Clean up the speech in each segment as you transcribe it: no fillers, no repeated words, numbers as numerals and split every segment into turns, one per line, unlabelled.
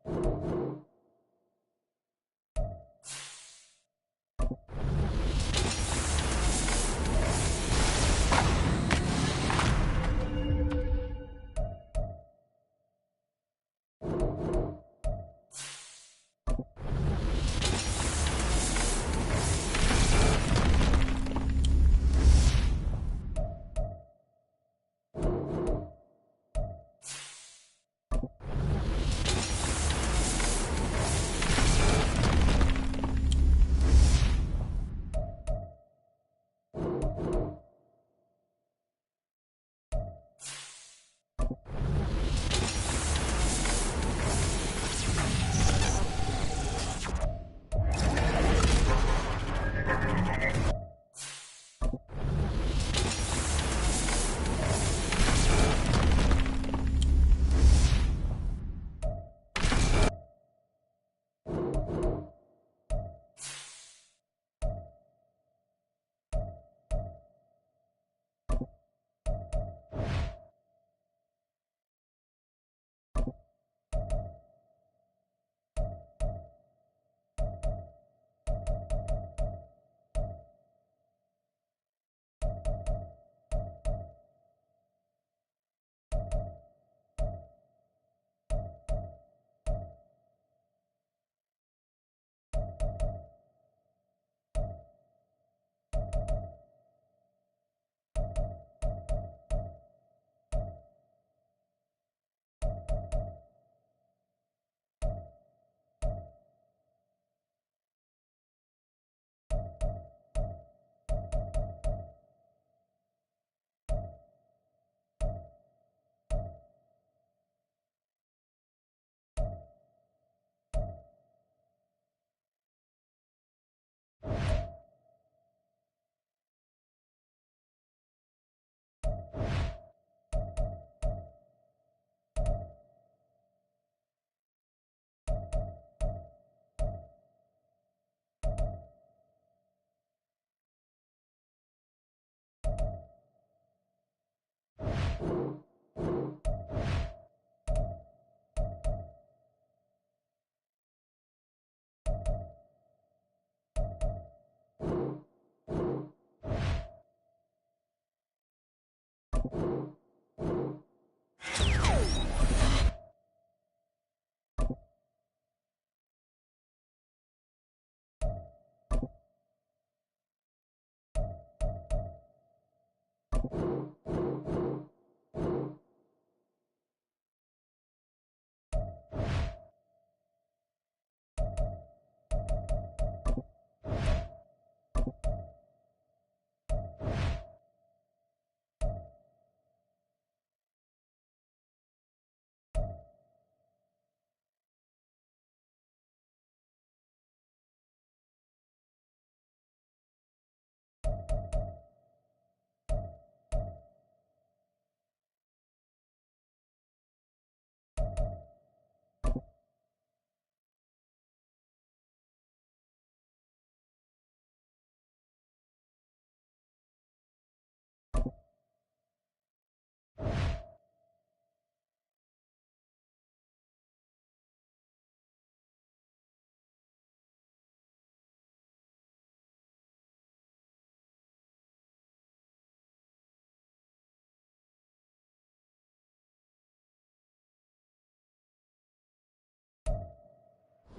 You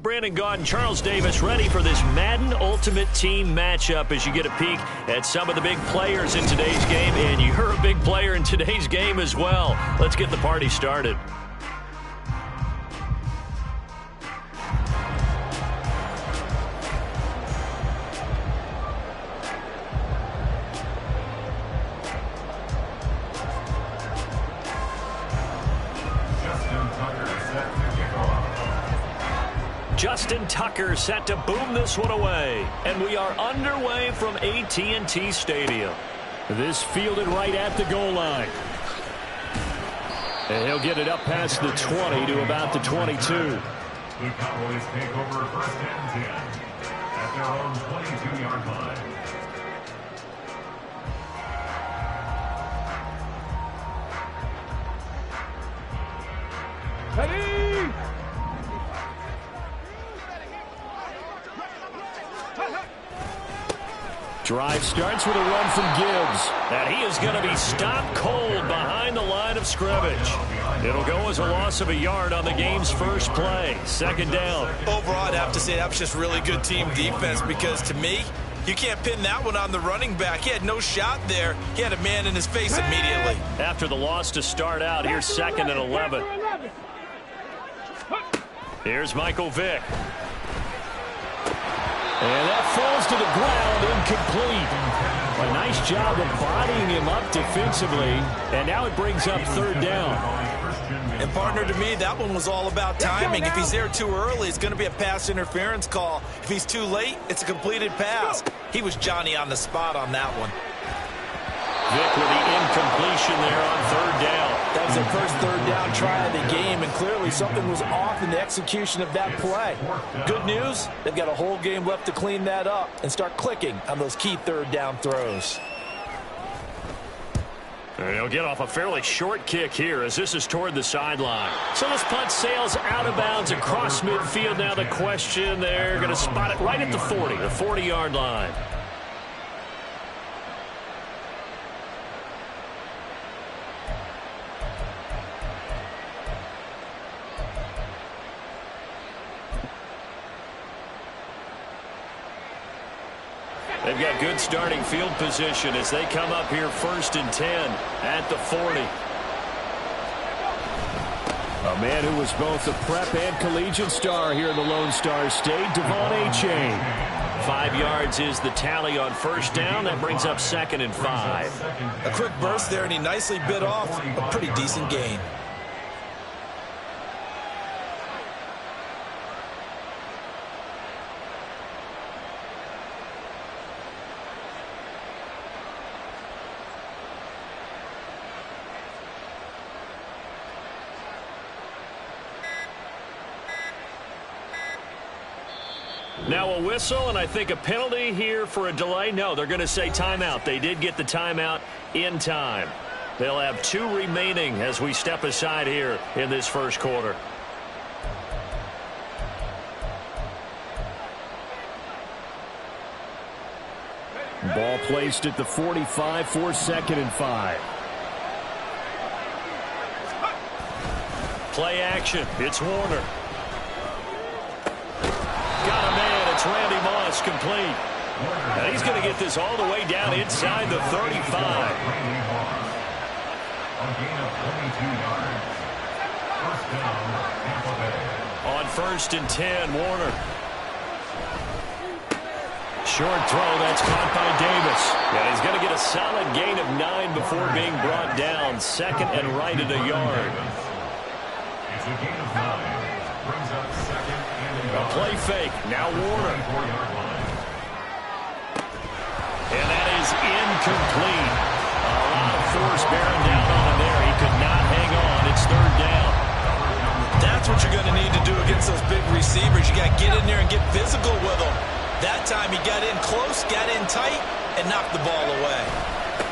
Brandon Gaudin, Charles Davis ready for this Madden Ultimate Team matchup as you get a peek at some of the big players in today's game. And you're a big player in today's game as well. Let's get the party started. Justin Tucker set to boom this one away. And we are underway from AT&T Stadium. This fielded right at the goal line. And he'll get it up past the 20 to about the 22.
The Cowboys take over first and 10 at their own 22-yard line.
Drive starts with a run from Gibbs. And he is going to be stopped cold behind the line of scrimmage. It'll go as a loss of a yard on the game's first play. Second down.
Overall, I'd have to say that was just really good team defense because, to me, you can't pin that one on the running back. He had no shot there. He had a man in his face immediately.
After the loss to start out, here's 2nd and 11. Here's Michael Vick. And that falls to the ground, incomplete. A nice job of bodying him up defensively. And now it brings up 3rd down.
And, partner, to me, that one was all about timing. If he's there too early, it's going to be a pass interference call. If he's too late, it's a completed pass. He was Johnny on the spot on that one.
Vick with the incompletion there on 3rd down.
That was their first 3rd down try of the game, and clearly something was off in the execution of that play. Good news, they've got a whole game left to clean that up and start clicking on those key 3rd down throws.
And he'll get off a fairly short kick here as this is toward the sideline. So this punt sails out of bounds across midfield. Now the question, they're going to spot it right at the 40, the 40-yard line. They've got good starting field position as they come up here 1st and 10 at the 40. A man who was both a prep and collegiate star here in the Lone Star State, Devon Achane. 5 yards is the tally on 1st down. That brings up 2nd and 5.
A quick burst there, and he nicely bit off a pretty decent gain.
Now a whistle, and I think a penalty here for a delay. No, they're going to say timeout. They did get the timeout in time. They'll have 2 remaining as we step aside here in this first quarter.
Ball placed at the 45 for 2nd and 5.
Play action. It's Warner. Got a man. It's Randy Moss, complete. And he's going to get this all the way down inside the 35. On 1st and 10, Warner. Short throw, that's caught by Davis. And he's going to get a solid gain of 9 before being brought down. 2nd and right at a yard.
It's a gain of 9. Brings up 2nd and a yard.
A play fake. Now Warner. And that is incomplete. A lot of force bearing down on him there. He could not hang on. It's 3rd down.
That's what you're going to need to do against those big receivers. You got to get in there and get physical with them. That time he got in close, got in tight, and knocked the ball away.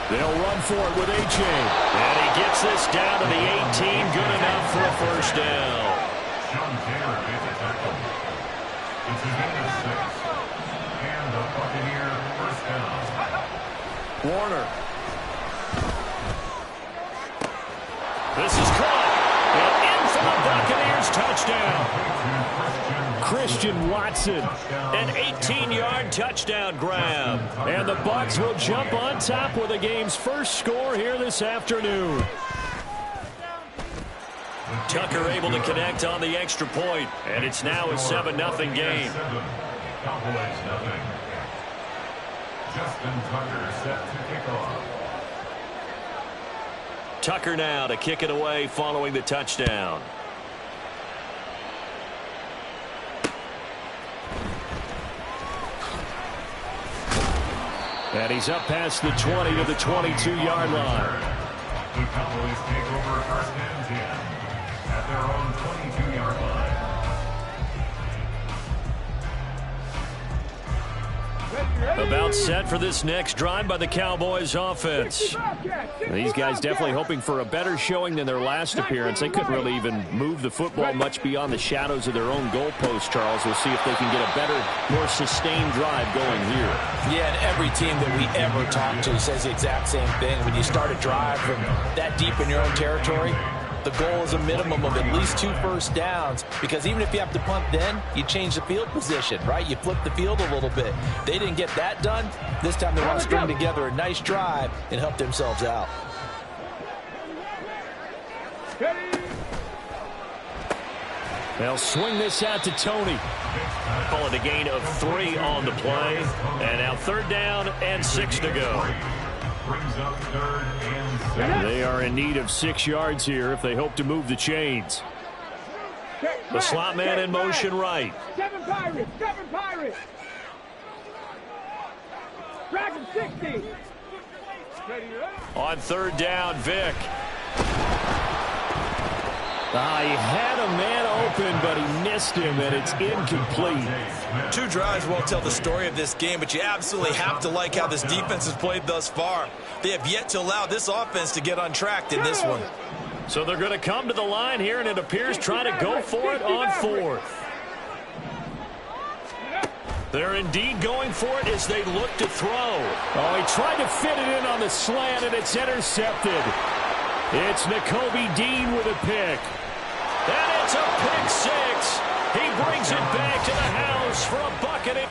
They'll run for it with A.J.
And he gets this down to the 18. Good enough for a 1st down.
Sean Taylor makes a tackle. It's a gain of 6. And the Buccaneer 1st down.
Warner. This is caught. And in for the Buccaneers touchdown.
Christian Watson.
An 18-yard touchdown grab.
And the Bucs will jump on top with the game's first score here this afternoon.
Tucker able to connect on the extra point, and it's now a 7-0 game.
Cowboys nothing. Justin Tucker set to kick off.
Tucker now to kick it away following the touchdown.
And he's up past the 20 to the 22-yard line.
The Cowboys take over 1st and 10 at their own 22-yard line.
About set for this next drive by the Cowboys offense.
These guys definitely hoping for a better showing than their last appearance. They couldn't really even move the football much beyond the shadows of their own goalpost, Charles. We'll see if they can get a better, more sustained drive going here.
Yeah, and every team that we ever talk to says the exact same thing. When you start a drive from that deep in your own territory, the goal is a minimum of at least 2 first downs, because even if you have to punt then, you change the field position, right? You flip the field a little bit. They didn't get that done. This time they want to string together a nice drive and help themselves out.
They'll swing this out to Tony.
Call it a gain of 3 on the play. And now 3rd down and 6 to go.
Brings up 3rd and 7.
They are in need of 6 yards here if they hope to move the chains.
The slot man in motion right.
7 Pirates, 7 Pirates. Dragon 60.
On 3rd down, Vic.
He had a man open, but he missed him, and it's incomplete.
2 drives won't tell the story of this game, but you absolutely have to like how this defense has played thus far. They have yet to allow this offense to get untracked in this one.
So they're going to come to the line here, and it appears trying to go for it on 4th. They're indeed going for it as they look to throw.
Oh, he tried to fit it in on the slant, and it's intercepted. It's Nakobe Dean with a pick.
And it's a pick 6. He brings it back to the house for a bucket.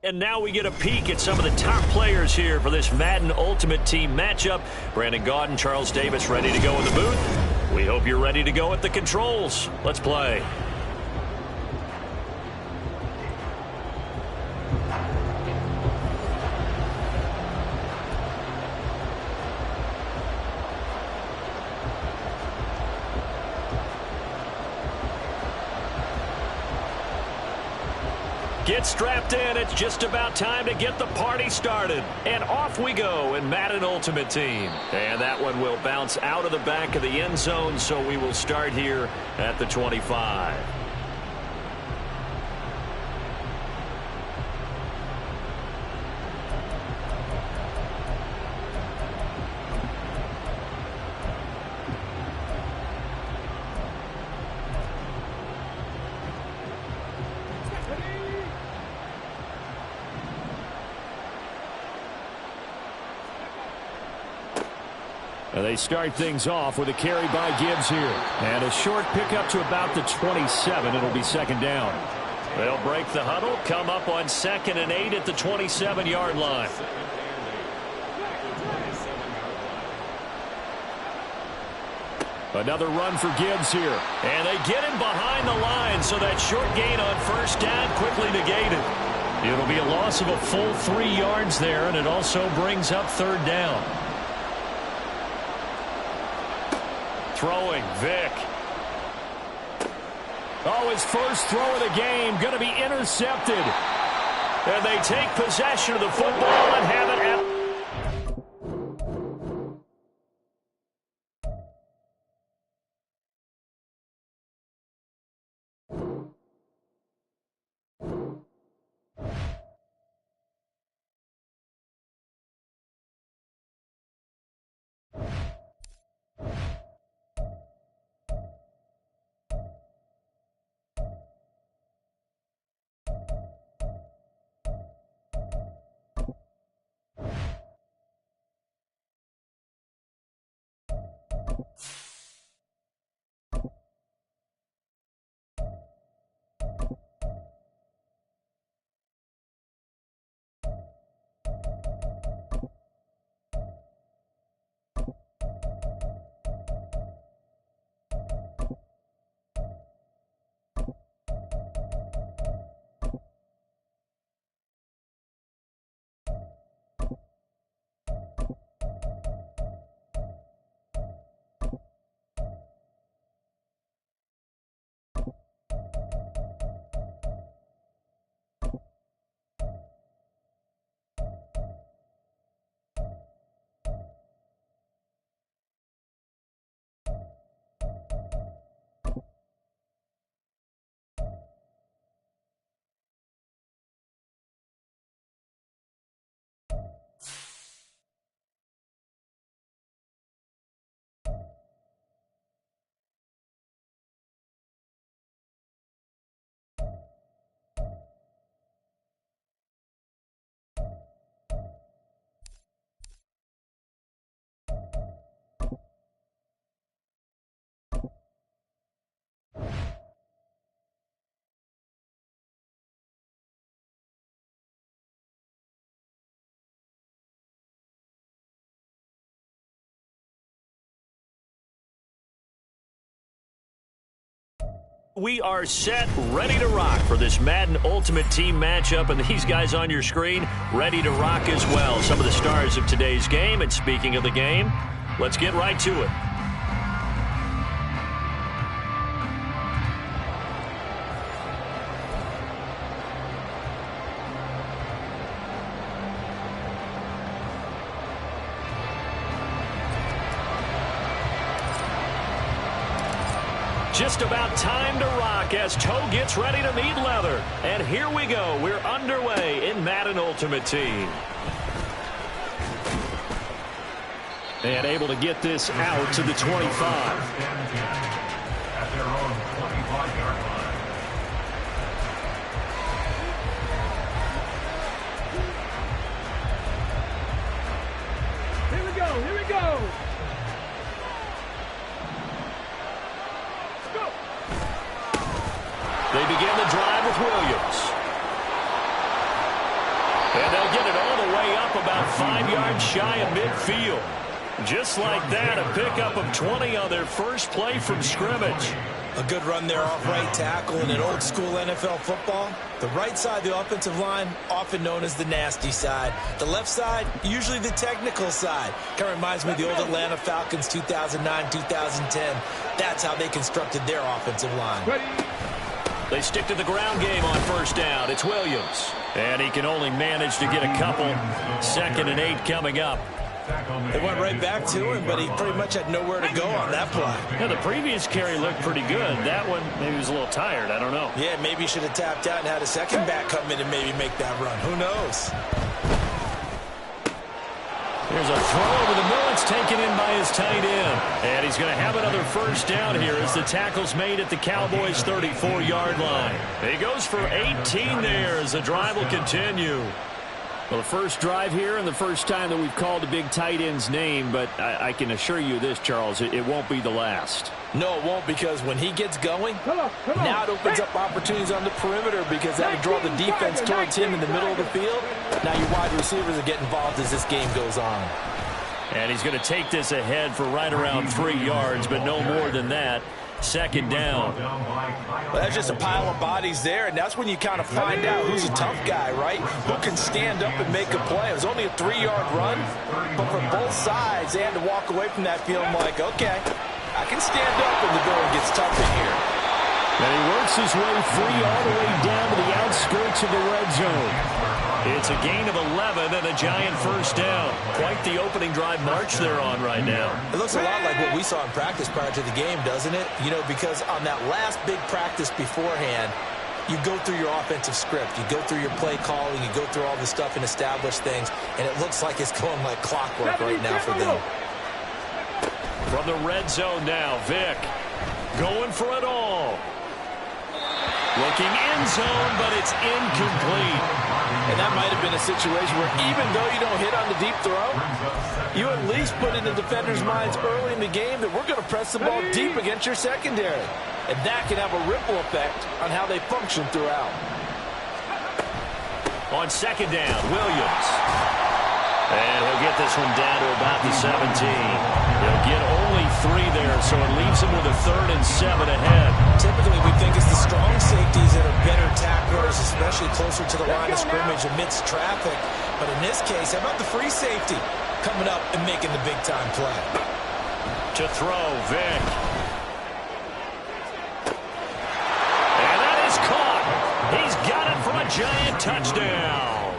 And now we get a peek at some of the top players here for this Madden Ultimate Team matchup. Brandon Gaudin, Charles Davis ready to go in the booth. We hope you're ready to go at the controls. Let's play. Get strapped in. It's just about time to get the party started. And off we go in Madden Ultimate Team. And that one will bounce out of the back of the end zone, so we will start here at the 25. They start things off with a carry by Gibbs here. And a short pickup to about the 27. It'll be second down. They'll break the huddle, come up on 2nd and 8 at the 27-yard line. Another run for Gibbs here. And they get him behind the line, so that short gain on first down quickly negated. It'll be a loss of a full 3 yards there, and it also brings up third down. Throwing, Vick. Oh, his first throw of the game going to be intercepted. And they take possession of the football and have it at... We are set, ready to rock for this Madden Ultimate Team matchup, and these guys on your screen ready to rock as well. Some of the stars of today's game, and speaking of the game, let's get right to it. Just about time to rock as toe gets ready to meet leather. And here we go. We're underway in Madden Ultimate Team. And able to get this out to the 25.
At their own 25-yard line.
Here we go, here we go.
They begin the drive with Williams. yards shy of midfield. Just like that, a pickup of 20 on their first play from scrimmage.
A good run there off right tackle in an old-school NFL football. The right side of the offensive line, often known as the nasty side. The left side, usually the technical side. Kind of reminds me of the old Atlanta Falcons 2009-2010. That's how they constructed their offensive line.
They stick to the ground game on first down. It's Williams. And he can only manage to get a couple. 2nd and 8 coming up.
They went right back to him, but he pretty much had nowhere to go on that play.
Yeah, the previous carry looked pretty good. That one, maybe he was a little tired. I don't know.
Yeah, maybe he should have tapped out and had a second back come in and maybe make that run. Who knows?
Here's a throw over the middle. It's taken in by his tight end. And he's going to have another first down here as the tackle's made at the Cowboys' 34-yard line. He goes for 18 there as the drive will continue.
Well, the first drive here and the first time that we've called a big tight end's name, but I can assure you this, Charles, it won't be the last.
No, it won't, because when he gets going, now it opens up opportunities on the perimeter because that would draw the defense towards him in the middle of the field. Now your wide receivers are getting involved as this game goes on.
And he's going to take this ahead for right around 3 yards, but no more than that. 2nd down.
Well, that's just a pile of bodies there, and that's when you kind of find out who's a tough guy, right? Who can stand up and make a play. It was only a 3-yard run, but from both sides, they had to walk away from that feeling like, okay, I can stand up when the going gets tough in here.
And he works his way free all the way down to the outskirts of the red zone.
It's a gain of 11 and a giant first down. Quite the opening drive march they're on right now.
It looks a lot like what we saw in practice prior to the game, doesn't it? You know, because on that last big practice beforehand, you go through your offensive script. You go through your play calling. You go through all the stuff and establish things. And it looks like it's going like clockwork right now for them.
From the red zone now, Vick going for it all. Looking end zone, but it's incomplete.
And that might have been a situation where even though you don't hit on the deep throw, you at least put in the defender's minds early in the game that we're going to press the ball deep against your secondary. And that can have a ripple effect on how they function throughout.
On 2nd down, Williams. And he'll get this one down to about the 17. He'll get only 3 there, so it leaves him with a 3rd and 7 ahead.
Typically, we think it's the strong safeties that are better tacklers, especially closer to the line of scrimmage amidst traffic. But in this case, how about the free safety coming up and making the big-time play?
To throw, Vick. And that is caught. He's got it for a giant touchdown.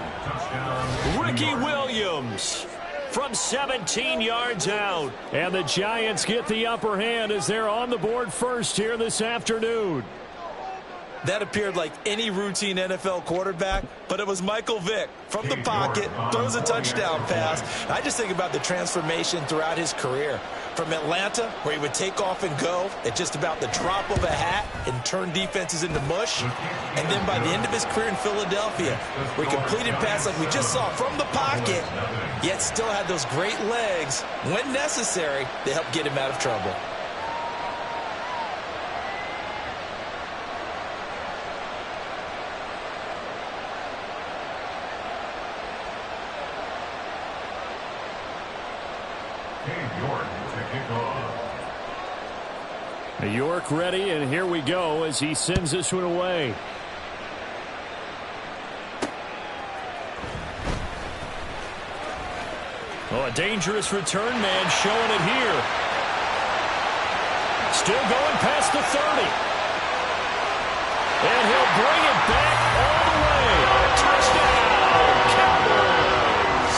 Ricky Williams from 17 yards out. And the Giants get the upper hand as they're on the board first here this afternoon.
That appeared like any routine NFL quarterback, but it was Michael Vick from the pocket, throws a touchdown pass. I just think about the transformation throughout his career. From Atlanta, where he would take off and go at just about the drop of a hat and turn defenses into mush. And then by the end of his career in Philadelphia, where he completed passes like we just saw from the pocket, yet still had those great legs. When necessary, they helped get him out of trouble.
York ready, and here we go as he sends this one away.
Oh, a dangerous return man showing it here. Still going past the 30. And he'll bring it back all the way. Touchdown, Cowboys.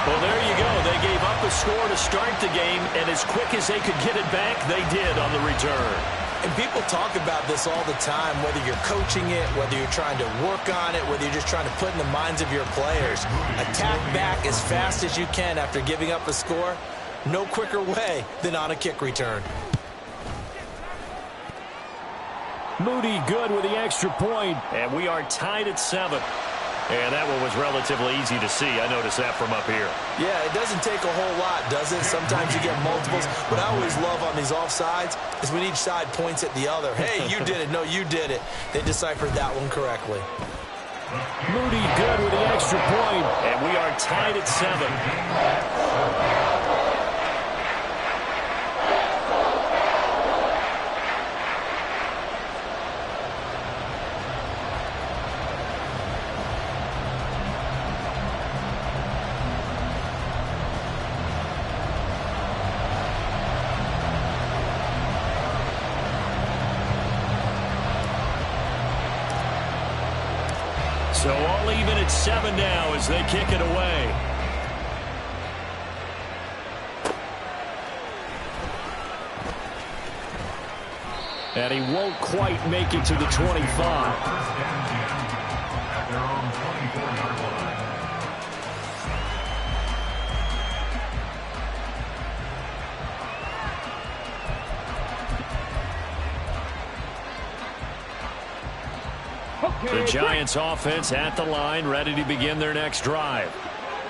Well, there you go. They gave up a score to start the game, and as quick as they could get it back, they did on the return.
And people talk about this all the time, whether you're coaching it, whether you're trying to work on it, whether you're just trying to put in the minds of your players. Attack back as fast as you can after giving up a score. No quicker way than on a kick return.
Moody good with the extra point.
And we are tied at 7. And that one was relatively easy to see. I noticed that from up here.
Yeah, it doesn't take a whole lot, does it? Sometimes you get multiples. What I always love on these offsides is when each side points at the other. Hey, you did it. No, you did it. They deciphered that one correctly.
Moody good with the extra point.
And we tied at 7. So all even at 7 now as they kick it away. And he won't quite make it to the 25.
At their own 24-yard line.
The Giants offense at the line, ready to begin their next drive.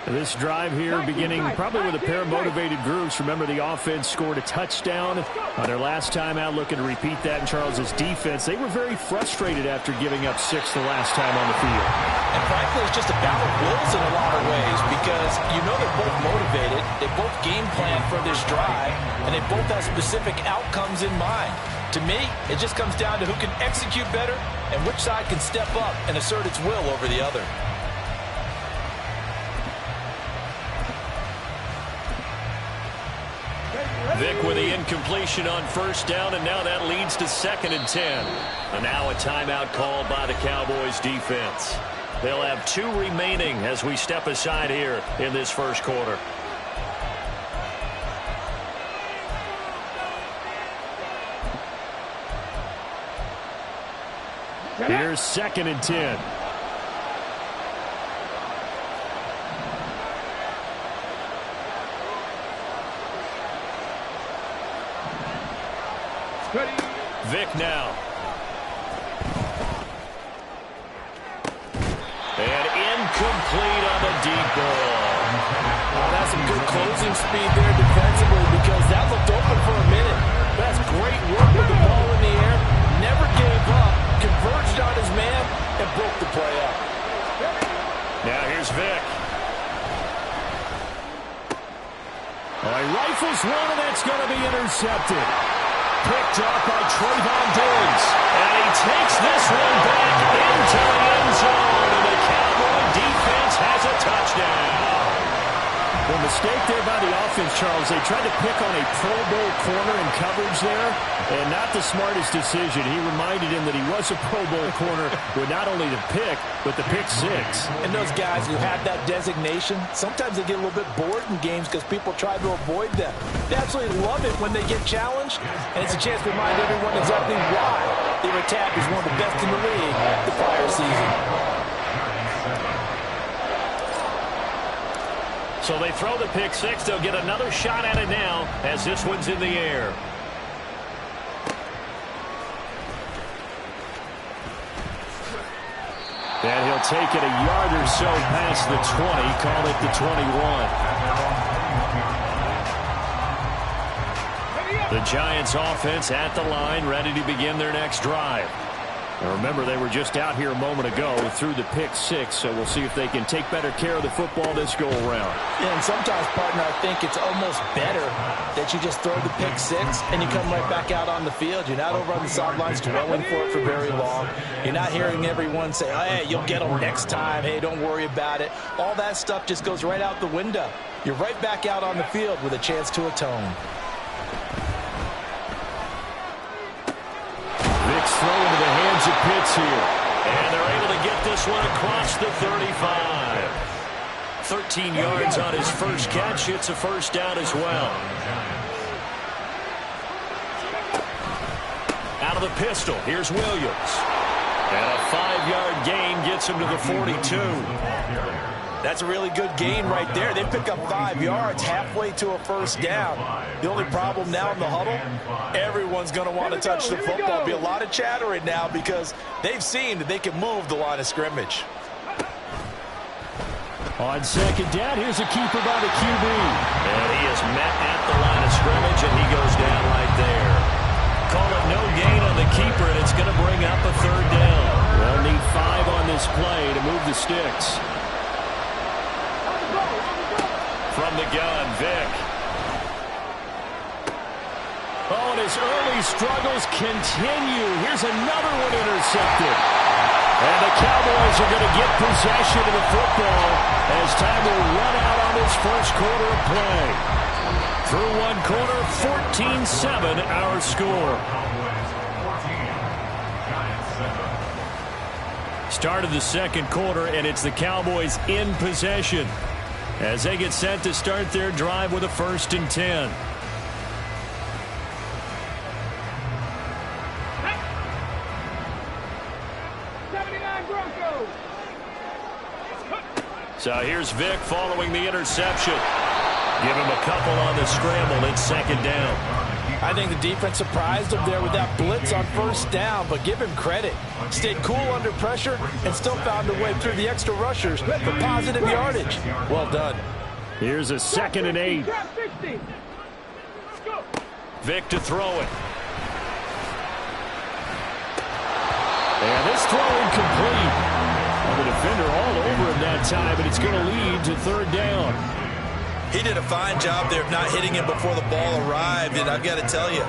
This drive here beginning probably with a pair of motivated groups. Remember, the offense scored a touchdown on their last time out, looking to repeat that in Charles's defense. They were very frustrated after giving up 6 the last time on the field.
And frankly, it's just a battle of wills in a lot of ways because you know they're both motivated, they both game plan for this drive, and they both have specific outcomes in mind. To me, it just comes down to who can execute better and which side can step up and assert its will over the other.
Vic with the incompletion on first down, and now that leads to 2nd and 10. And now a timeout called by the Cowboys defense. They'll have 2 remaining as we step aside here in this first quarter.
Here's 2nd and 10.
Vic now. And incomplete on the deep ball.
That's some good closing speed there defensively because that looked open for a minute. That's great work with the ball in the air. Never gave up. Converged on his man and broke the play up.
Now here's Vic.
Oh, he rifles one, and that's going to be intercepted. Picked up by Trayvon Diggs.
And he takes this one back into the end zone. And the Cowboy defense has a touchdown.
Well, mistake there by the offense, Charles. They tried to pick on a Pro Bowl corner in coverage there, and not the smartest decision. He reminded him that he was a Pro Bowl corner with not only the pick, but the pick 6.
And those guys who have that designation, sometimes they get a little bit bored in games because people try to avoid them. They absolutely love it when they get challenged, and it's a chance to remind everyone exactly why their attack is one of the best in the league the prior season.
So they throw the pick 6. They'll get another shot at it now as this one's in the air.
And he'll take it a yard or so past the 20, call it the 21.
The Giants offense at the line, ready to begin their next drive.
Now remember, they were just out here a moment ago through the pick 6, so we'll see if they can take better care of the football this go around.
Yeah, and sometimes, partner, I think it's almost better that you just throw the pick 6 and you come right back out on the field. You're not over on the sidelines dwelling for it for very long. You're not hearing everyone say, oh, hey, you'll get them next time. Hey, don't worry about it. All that stuff just goes right out the window. You're right back out on the field with a chance to atone.
Vic's throw into the hands of Pitts here. And they're able to get this one across the 35. 13 yards on his first catch. It's a first down as well. Out of the pistol, here's Williams. And a 5-yard gain gets him to the 42.
That's a really good gain right there. They pick up 5 yards halfway to a first down. The only problem now in the huddle, everyone's going to want to touch the football. There'll be a lot of chattering now because they've seen that they can move the line of scrimmage.
On second down, here's a keeper by the QB.
And he is met at the line of scrimmage, and he goes down right there. Call it no gain on the keeper, and it's going to bring up a third down.
They'll need 5 on this play to move the sticks.
from the gun, Vic.
Oh, and his early struggles continue. Here's another one intercepted. And the Cowboys are going to get possession of the football as time will run out on this first quarter of play. Through one quarter, 14-7 our score. Start of the second quarter, and it's the Cowboys in possession as they get set to start their drive with a 1st and 10. So here's Vic following the interception. Give him a couple on the scramble. It's 2nd down.
I think the defense surprised him there with that blitz on 1st down, but give him credit. Stayed cool under pressure and still found a way through the extra rushers for positive yardage. Well done.
Here's a 2nd and 8.
Vic to throw it.
And this throw incomplete. The defender all over him that time, but it's going to lead to 3rd down.
He did a fine job there of not hitting him before the ball arrived, and I've got to tell you,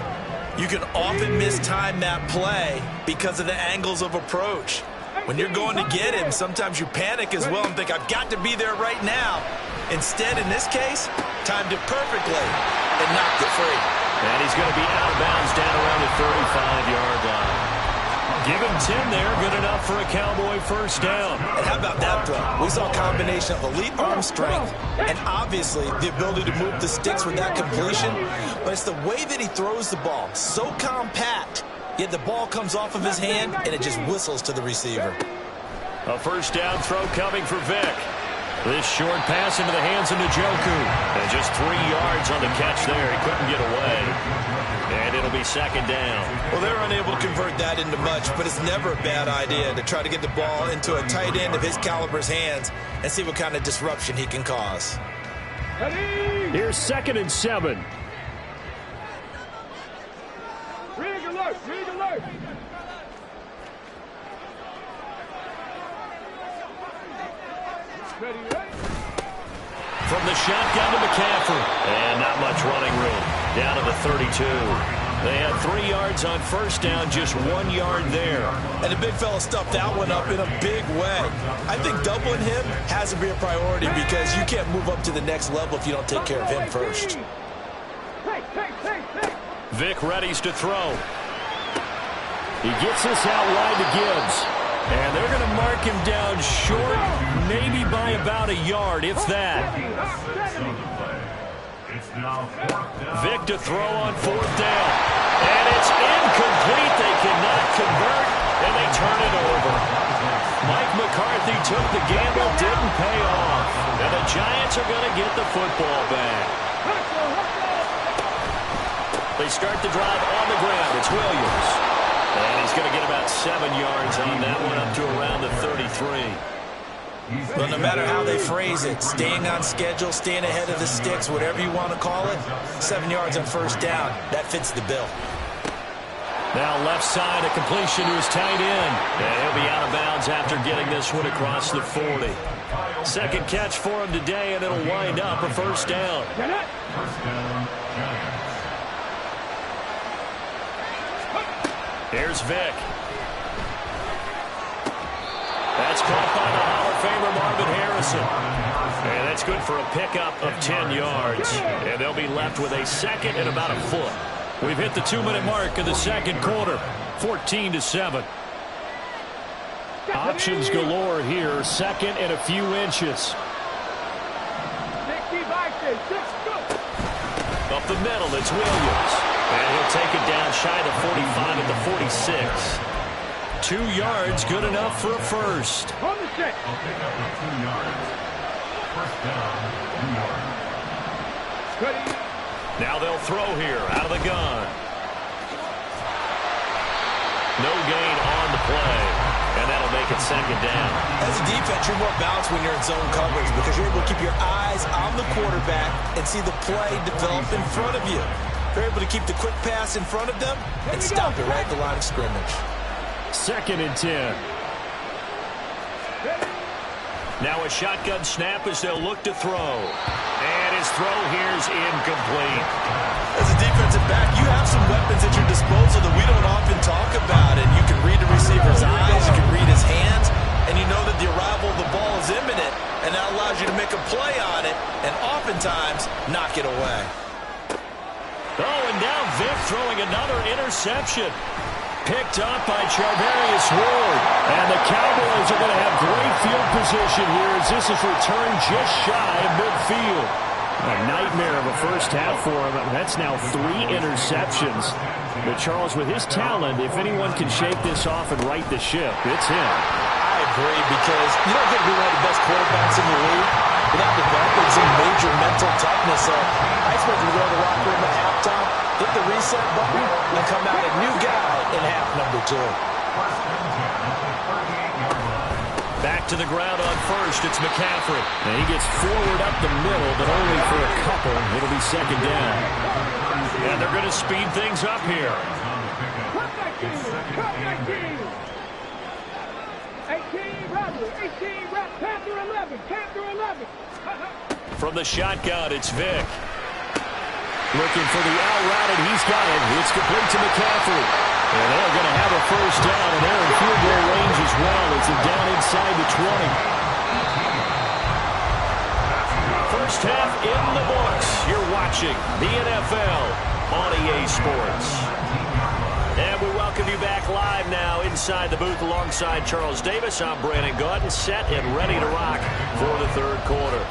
you can often mistime that play because of the angles of approach. When you're going to get him, sometimes you panic as well and think, I've got to be there right now. Instead, in this case, timed it perfectly and knocked it free.
And he's going to be out of bounds down around the 35-yard line. Give him 10 there. Good enough for a Cowboy 1st down.
And how about that throw? We saw a combination of elite arm strength and obviously the ability to move the sticks with that completion. But it's the way that he throws the ball. So compact, yet the ball comes off of his hand and it just whistles to the receiver.
A 1st down throw coming for Vic. This short pass into the hands of Njoku. And just 3 yards on the catch there. He couldn't get away. And it'll be 2nd down.
Well, they're unable to convert that into much, but it's never a bad idea to try to get the ball into a tight end of his caliber's hands and see what kind of disruption he can cause.
Here's 2nd and 7.
Rig alert! Rig alert! Ready, ready?
From the shotgun to McCaffrey. And not much running room. Down to the 32. They had 3 yards on 1st down, just 1 yard there.
And the big fella stuffed that one up in a big way. I think doubling him has to be a priority because you can't move up to the next level if you don't take care of him first.
Vic readies to throw.
He gets this out wide to Gibbs.
And they're going to mark him down short, maybe by about a yard, if that. Vic to throw on 4th down. And it's incomplete. They cannot convert, and they turn it over. Mike McCarthy took the gamble, didn't pay off. And the Giants are going to get the football back. They start the drive on the ground. It's Williams. And he's going to get about 7 yards on that one, up to around the 33.
Well, no matter how they phrase it, staying on schedule, staying ahead of the sticks, whatever you want to call it, 7 yards on 1st down, that fits the bill.
Now left side, a completion to his tight end. And he'll be out of bounds after getting this one across the 40. 2nd catch for him today, and it'll wind up a 1st down. Here's Vic. That's caught by the Hall of Famer Marvin Harrison. And that's good for a pickup of 10 yards. And they'll be left with a 2nd and about a foot. We've hit the 2-minute mark of the 2nd quarter. 14-7.
Options galore here. 2nd and a few inches.
Up the middle, it's Williams. And he'll take it down shy of the 45 at the 46. 2 yards, good enough for a 1st.
I'll pick up the 2 yards. 1st down, 2 yards.
Now they'll throw here out of the gun. No gain on the play. And that'll make it 2nd down.
As a defense, you're more balanced when you're in zone coverage because you're able to keep your eyes on the quarterback and see the play develop in front of you. You're able to keep the quick pass in front of them and stop it right at the line of scrimmage.
2nd and 10.
Now a shotgun snap as they'll look to throw. And his throw here is incomplete.
As a defensive back, you have some weapons at your disposal that we don't often talk about. And you can read the receiver's eyes, you can read his hands, and you know that the arrival of the ball is imminent. And that allows you to make a play on it and oftentimes knock it away.
Oh, and now Vic throwing another interception. Picked up by Charvarius Ward. And the Cowboys are going to have great field position here as this is returned just shy of midfield. A nightmare of a first half for him. That's now 3 interceptions. But Charles, with his talent, if anyone can shake this off and right the ship, it's him.
I agree, because you don't get to be one of the best quarterbacks in the league without developing some major mental toughness. So I expect him to go to the locker room at halftime, hit the reset button, and come out a new guy in half number 2.
Back to the ground on first. It's McCaffrey. And he gets forward up the middle, but only for a couple. It'll be second down. And they're going to speed things up here.
Cut that team! Cut that team! 18 rebel, 18 rep, Panther 11, Panther 11.
From the shotgun, it's Vic. Looking for the out route, and he's got it. It's complete to McCaffrey. And they're going to have a first down, and they're in field goal range as well as they're down inside the 20. First half in the books. You're watching the NFL on EA Sports. And we welcome you back live now inside the booth alongside Charles Davis. I'm Brandon Gaudin, set and ready to rock for the third quarter.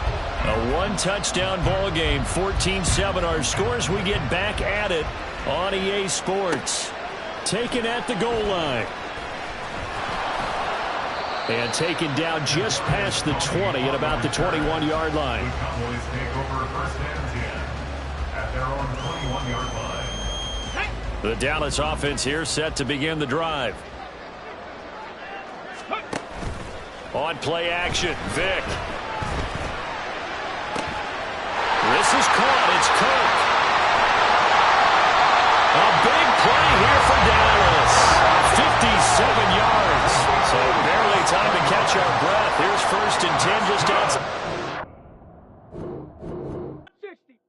A one-touchdown ball game, 14-7 our scores. We get back at it on EA Sports. Taken at the goal line. And taken down just past the 20 at about the 21-yard line.
The Cowboys take over first and 10 at their own 21-yard line.
The Dallas offense here set to begin the drive. On play action, Vic. This is caught. It's Cook. A big play here for Dallas. 57 yards. So barely time to catch our breath. Here's first and 10 just outside.
60.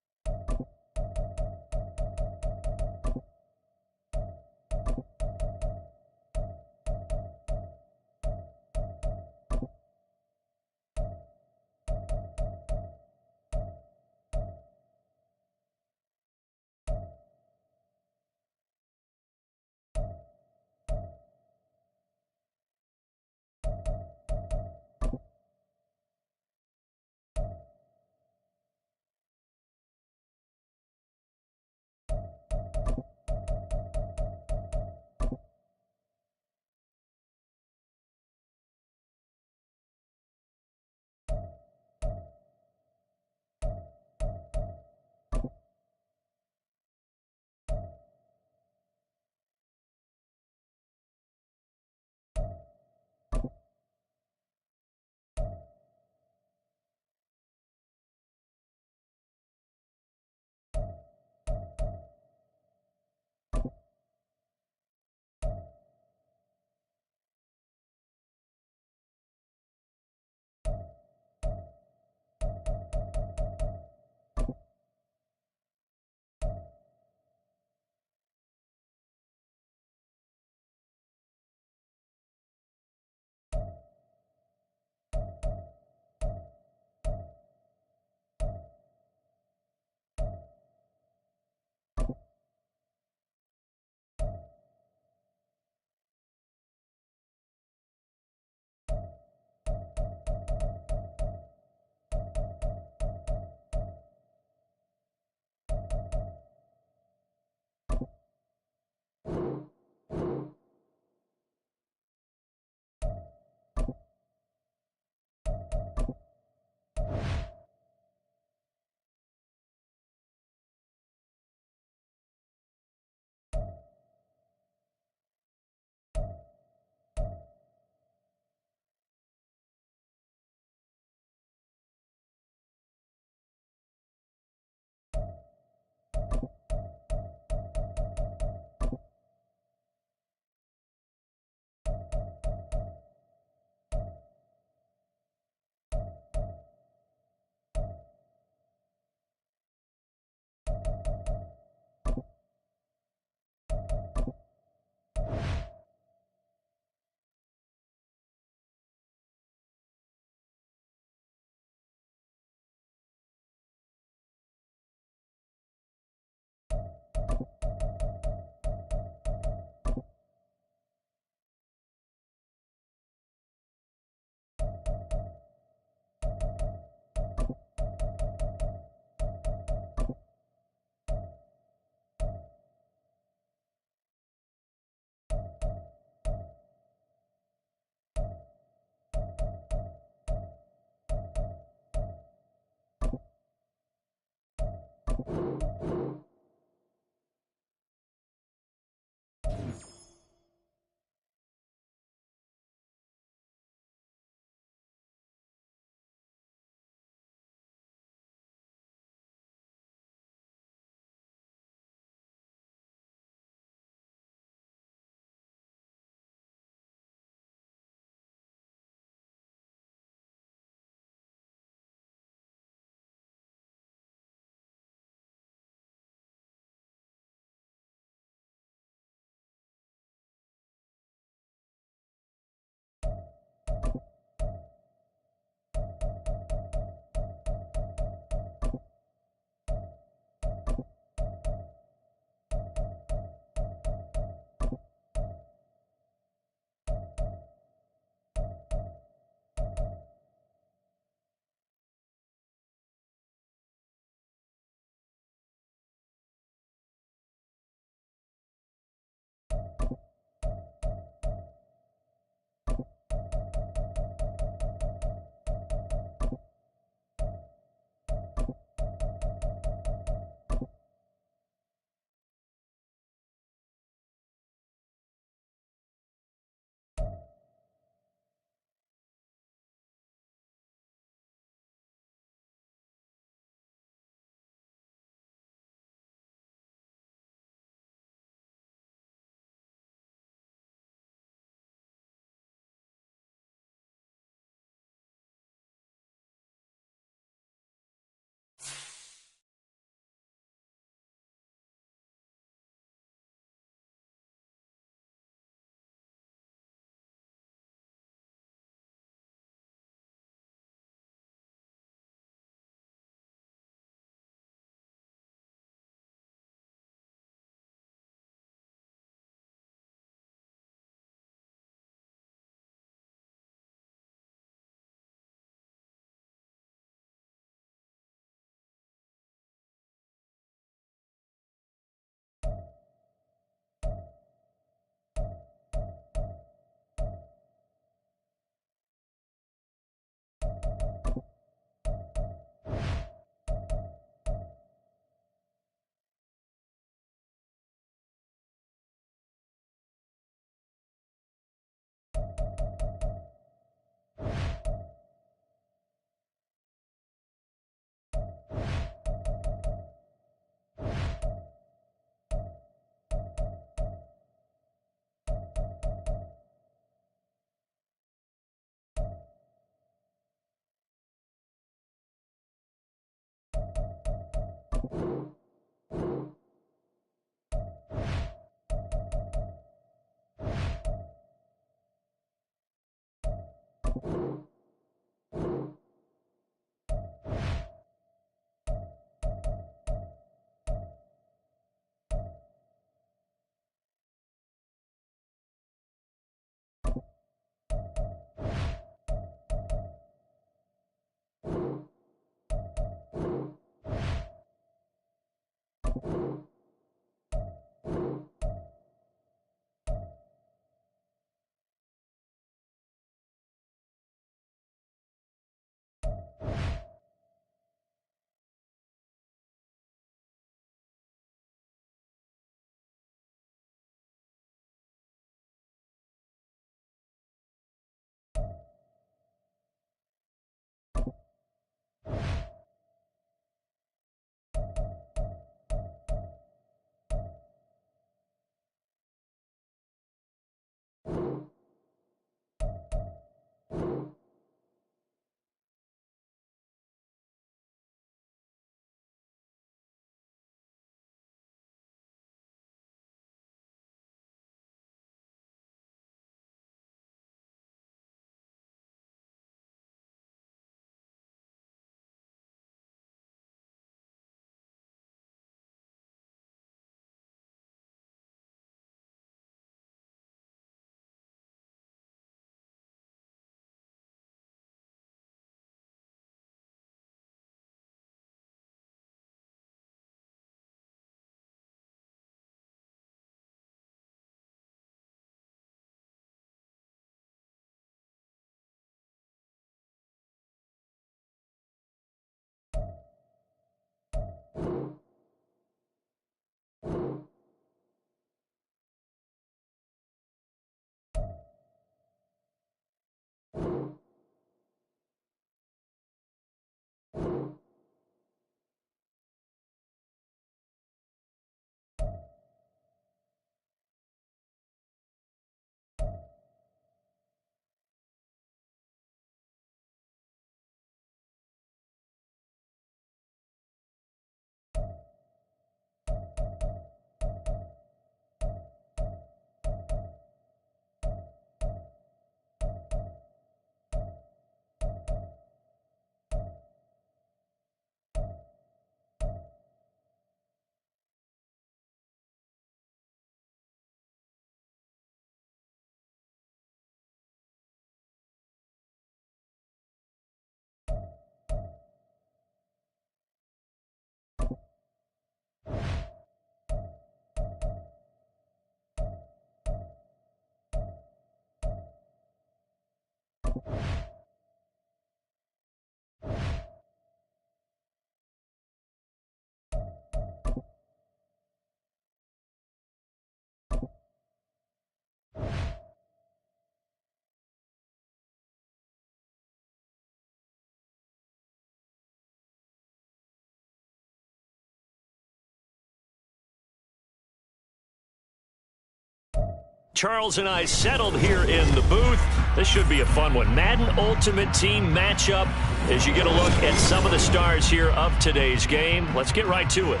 Charles and I settled here in the booth. This should be a fun one. Madden Ultimate Team matchup as you get a look at some of the stars here of today's game. Let's get right to it.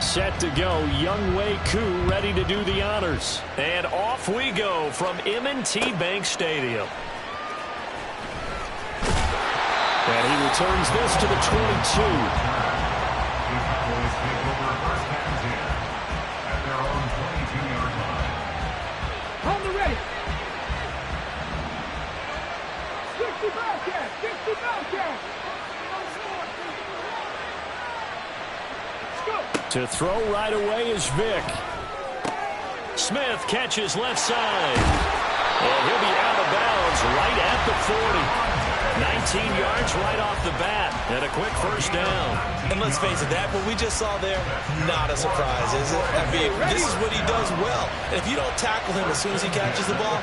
Set to go, Young Wei Koo ready to do the honors.
And off we go from M&T Bank Stadium.
And he returns this to the 22.
On the ready. 60 Bobcat, 60 Bobcat.
To throw right away is Vick.
Smith catches left side. And he'll be out of bounds right at the 40. 19 yards right off the bat. And a quick first down.
And let's face it, that what we just saw there, not a surprise, is it? I mean, this is what he does well. And if you don't tackle him as soon as he catches the ball,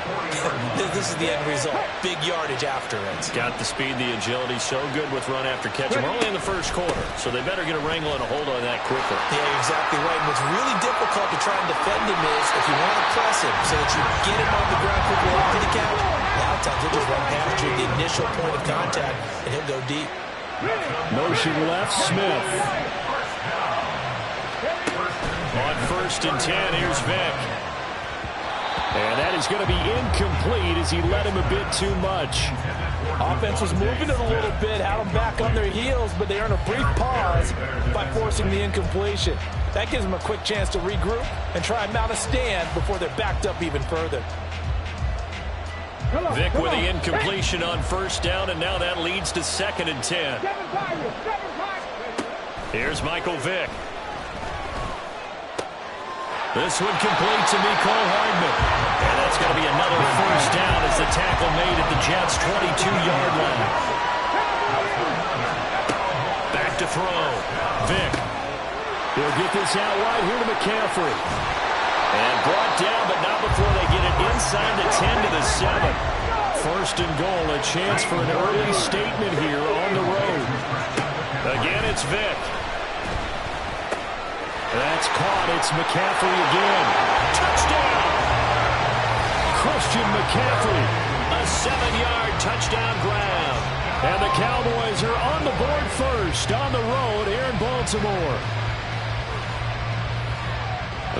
this is the end result. Big yardage after it.
Got the speed, the agility, so good with run after catch. We're only in the first quarter, so they better get a wrangle and a hold on that quickly.
Yeah, exactly right. And what's really difficult to try and defend him is if you want to press him so that you get him on the ground quickly after the catch, a lot of times he'll just run past you at the initial point of contact, and he'll go deep.
Motion left, Smith.
On 1st and 10, here's Vick.
And that is going to be incomplete as he led him a bit too much.
Offense was moving it a little bit, had them back on their heels, but they earned a brief pause by forcing the incompletion. That gives them a quick chance to regroup and try and mount a stand before they're backed up even further.
Vick with the incompletion on 1st down, and now that leads to 2nd and 10. Here's Michael Vick. This one complete to Mecole Hardman. And that's going to be another first down as the tackle made at the Jets' 22-yard line. Back to throw. Vick.
He'll get this out wide here to McCaffrey.
And brought down, but not before they get it inside the 10 to the 7.
1st and goal, a chance for an early statement here on the road.
Again, it's Vick.
That's caught. It's McCaffrey again.
Touchdown!
Christian McCaffrey.
A 7-yard touchdown grab.
And the Cowboys are on the board first on the road here in Baltimore.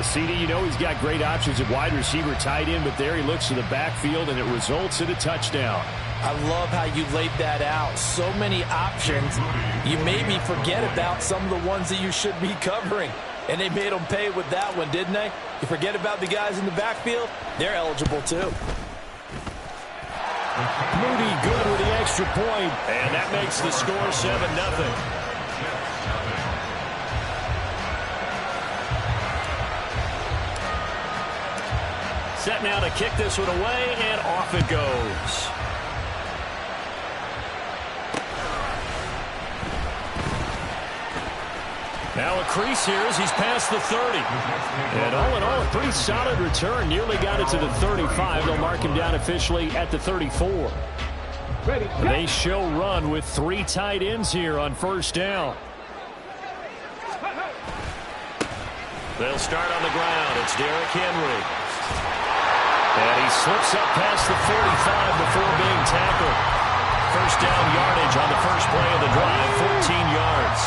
CD, you know he's got great options at wide receiver, tight end, but there he looks to the backfield, and it results in a touchdown.
I love how you laid that out. So many options. You made me forget about some of the ones that you should be covering. And they made them pay with that one, didn't they? You forget about the guys in the backfield? They're eligible, too.
Moody good with the extra point.
And that makes the score 7-0. Set now to kick this one away, and off it goes. Now a crease here as he's past the 30.
And all in all, a pretty solid return. Nearly got it to the 35. They'll mark him down officially at the 34. They show run with 3 tight ends here on 1st down.
They'll start on the ground. It's Derrick Henry. And he slips up past the 45 before being tackled. 1st down yardage on the first play of the drive, 14 yards.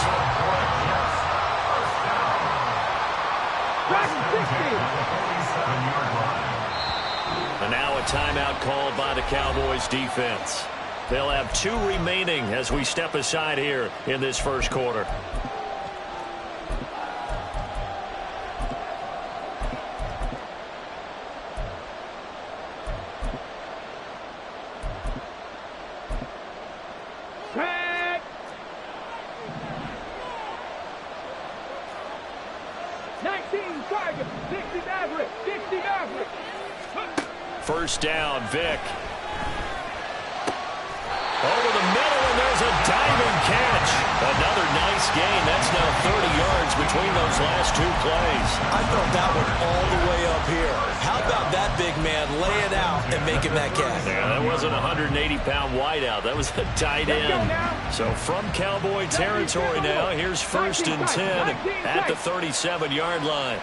And now a timeout called by the Cowboys defense. They'll have 2 remaining as we step aside here in this first quarter. First down, Vick. Over the middle, and there's a diving catch. Another nice gain. That's now 30 yards between those last two plays.
I felt that one all the way up here. How about that big man laying out and making that catch?
Yeah, that wasn't a 180-pound wideout. That was a tight end. So from Cowboy territory now, here's 1st and 10 at the 37-yard line.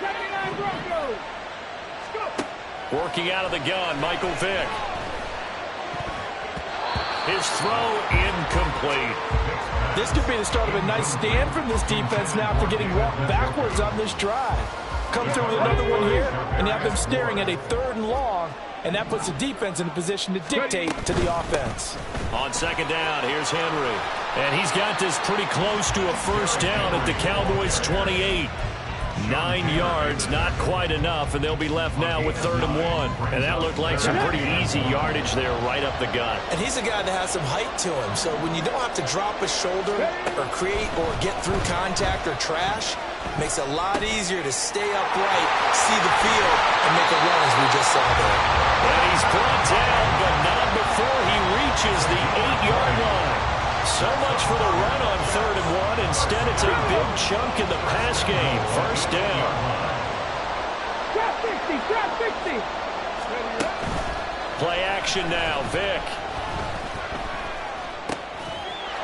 79 Broncos.
Working out of the gun, Michael Vick. His throw incomplete.
This could be the start of a nice stand from this defense now after getting walked backwards on this drive. Come through with another one here, and you have them staring at a 3rd and long, and that puts the defense in a position to dictate to the offense.
On 2nd down, here's Henry. And he's got this pretty close to a 1st down at the Cowboys' 28. 9 yards, not quite enough, and they'll be left now with 3rd and 1. And that looked like some pretty easy yardage there right up the gut.
And he's a guy that has some height to him, so when you don't have to drop a shoulder or create or get through contact or trash, it makes it a lot easier to stay upright, see the field, and make a run as we just saw there.
And he's brought down, but not before he reaches the 8-yard line. So much for the run on 3rd and 1. Instead, it's a big chunk in the pass game. 1st down.
Trap 60, trap 60.
Play action now, Vick.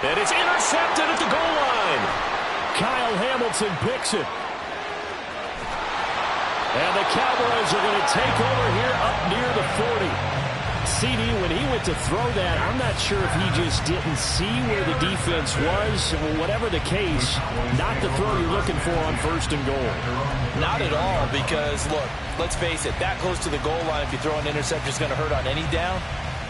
And it's intercepted at the goal line.
Kyle Hamilton picks it. And the Cowboys are going to take over here up near the 40. CD, when he went to throw that, I'm not sure if he just didn't see where the defense was. Whatever the case, not the throw you're looking for on 1st and goal.
Not at all, because, look, let's face it, that close to the goal line, if you throw an interception, is going to hurt on any down.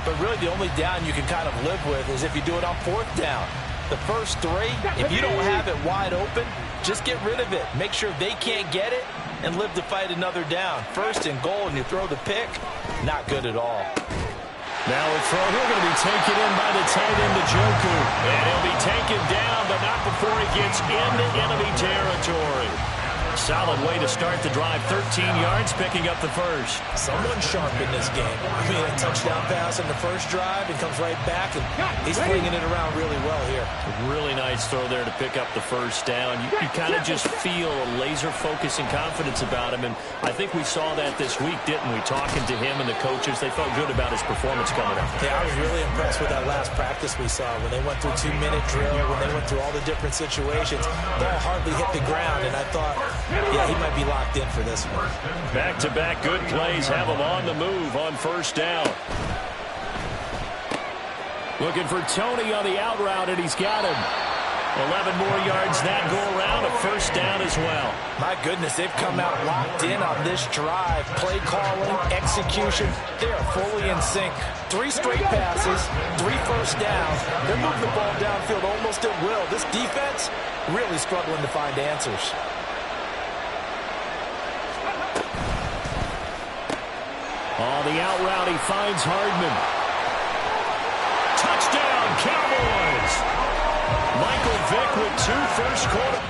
But really, the only down you can kind of live with is if you do it on 4th down. The first 3, if you don't have it wide open, just get rid of it. Make sure they can't get it and live to fight another down. 1st and goal, and you throw the pick, not good at all.
Now a throw here going to be taken in by the tight end, Njoku. And he'll be taken down, but not before he gets into enemy territory. Solid way to start the drive. 13 yards, picking up the 1st.
Someone sharp in this game. I mean, a touchdown pass on the first drive and comes right back, and he's flinging it around really well here.
Really nice throw there to pick up the 1st down. You kind of just feel a laser focus and confidence about him, and I think we saw that this week, didn't we? Talking to him and the coaches, they felt good about his performance coming up.
Yeah, I was really impressed with that last practice we saw when they went through 2-minute drill, when they went through all the different situations. Ball hardly hit the ground, and I thought, yeah, he might be locked in for this one.
Back-to-back good plays have him on the move on 1st down.
Looking for Tony on the out route, and he's got him.
11 more yards that go around, a 1st down as well.
My goodness, they've come out locked in on this drive. Play calling, execution, they are fully in sync. 3 straight passes, 3 first downs. They're moving the ball downfield almost at will. This defense really struggling to find answers.
On the out route, he finds Hardman.
Touchdown, Cowboys! Michael Vick with 2 first-quarter.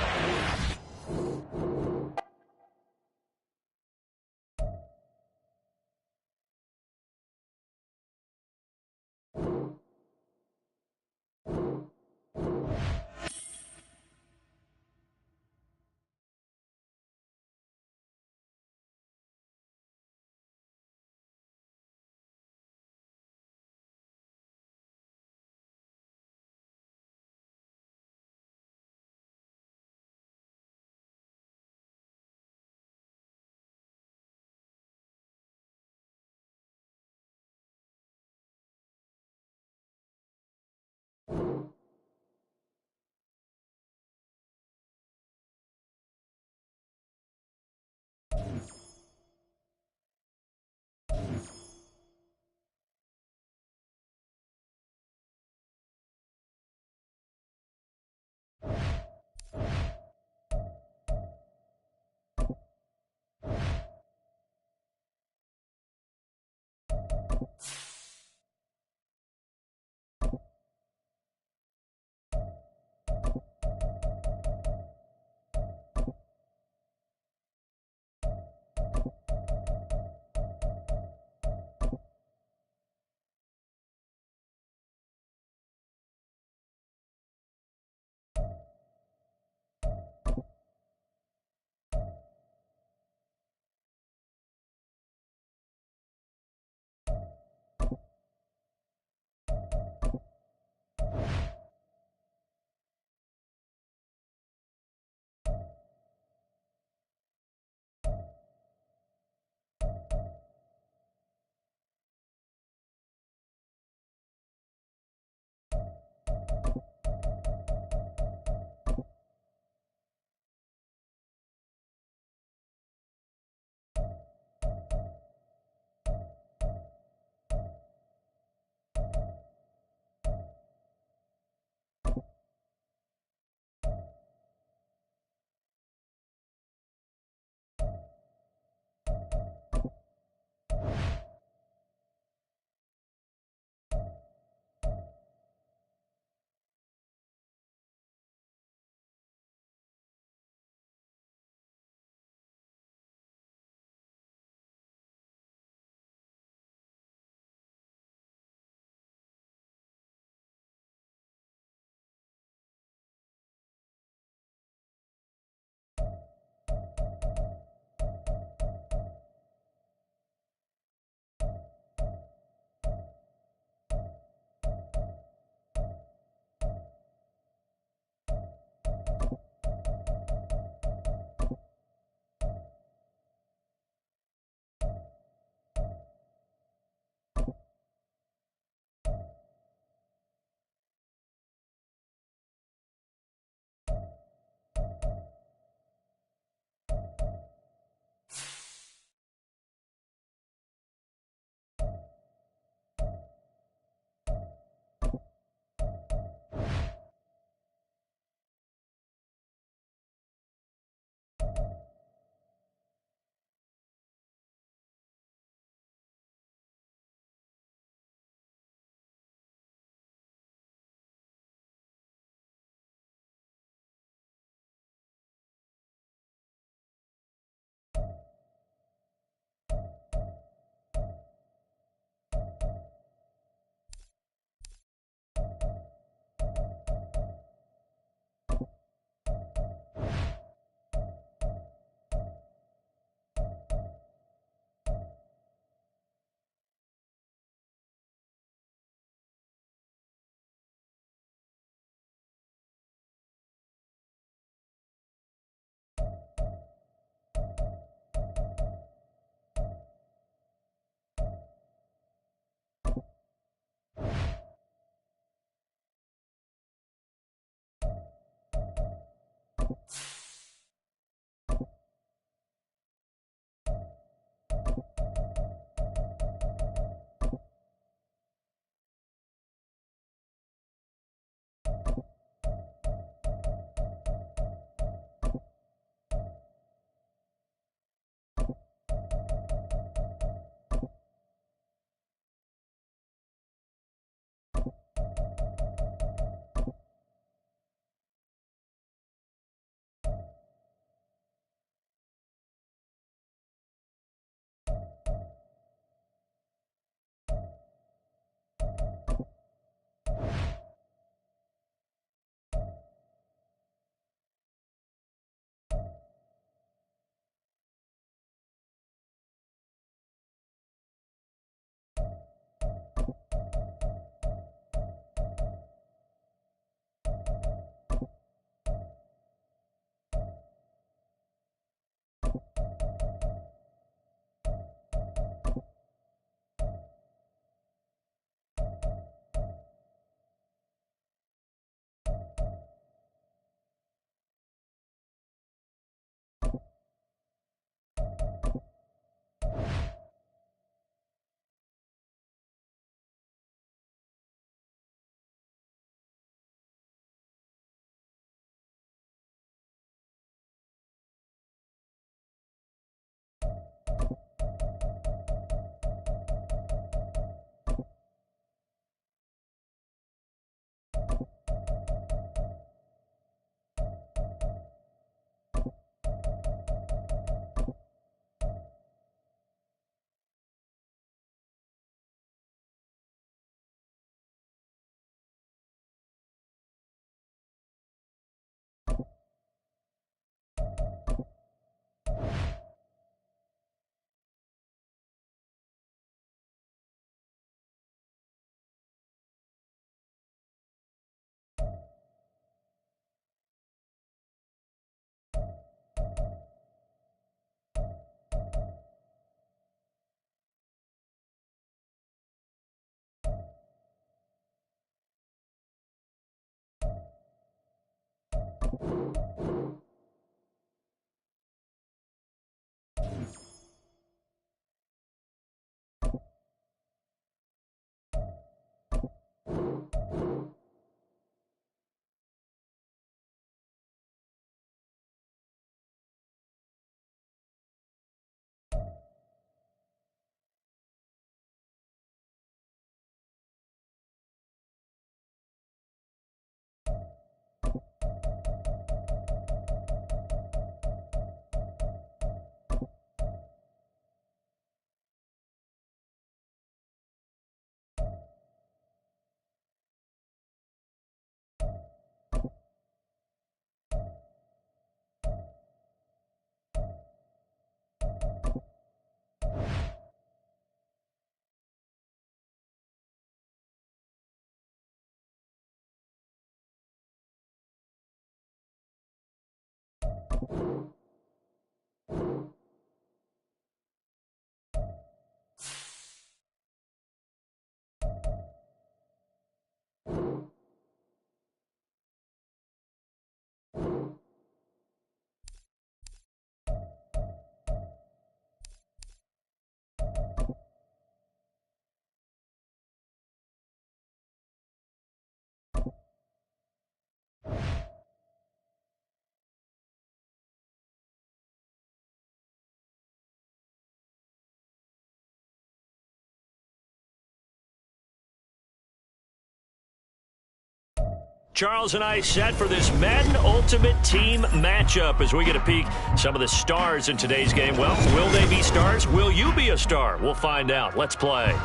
Charles and I set for this Madden Ultimate Team matchup as we get a peek some of the stars in today's game. Well, will they be stars? Will you be a star? We'll find out. Let's play.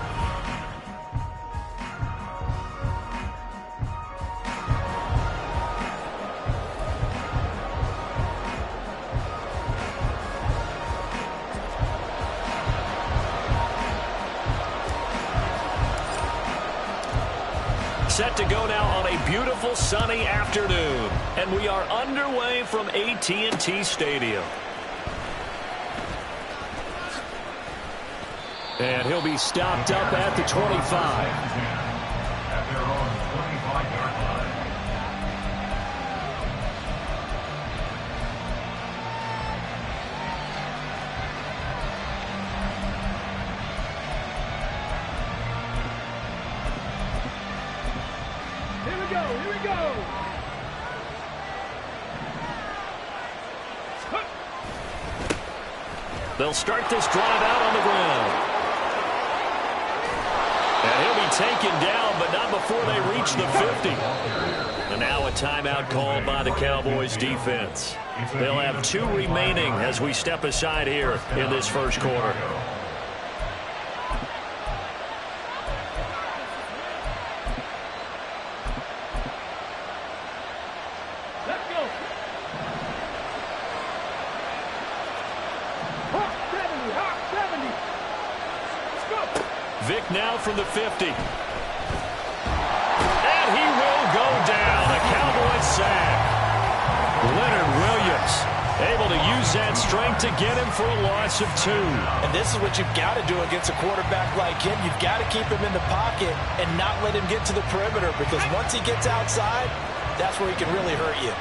Set to go now on a beautiful sunny afternoon. And we are underway from AT&T Stadium.
And he'll be stopped up at the 25.
At their own 25-yard line.
Here we go.
They'll start this drive out on the ground. And he'll be taken down, but not before they reach the 50. And now a timeout called by the Cowboys defense. They'll have 2 remaining as we step aside here in this first quarter. Vic now from the 50. And he will go down. A Cowboys sack. Leonard Williams able to use that strength to get him for a loss of 2.
And this is what you've got to do against a quarterback like him. You've got to keep him in the pocket and not let him get to the perimeter, because once he gets outside, that's where he can really hurt you.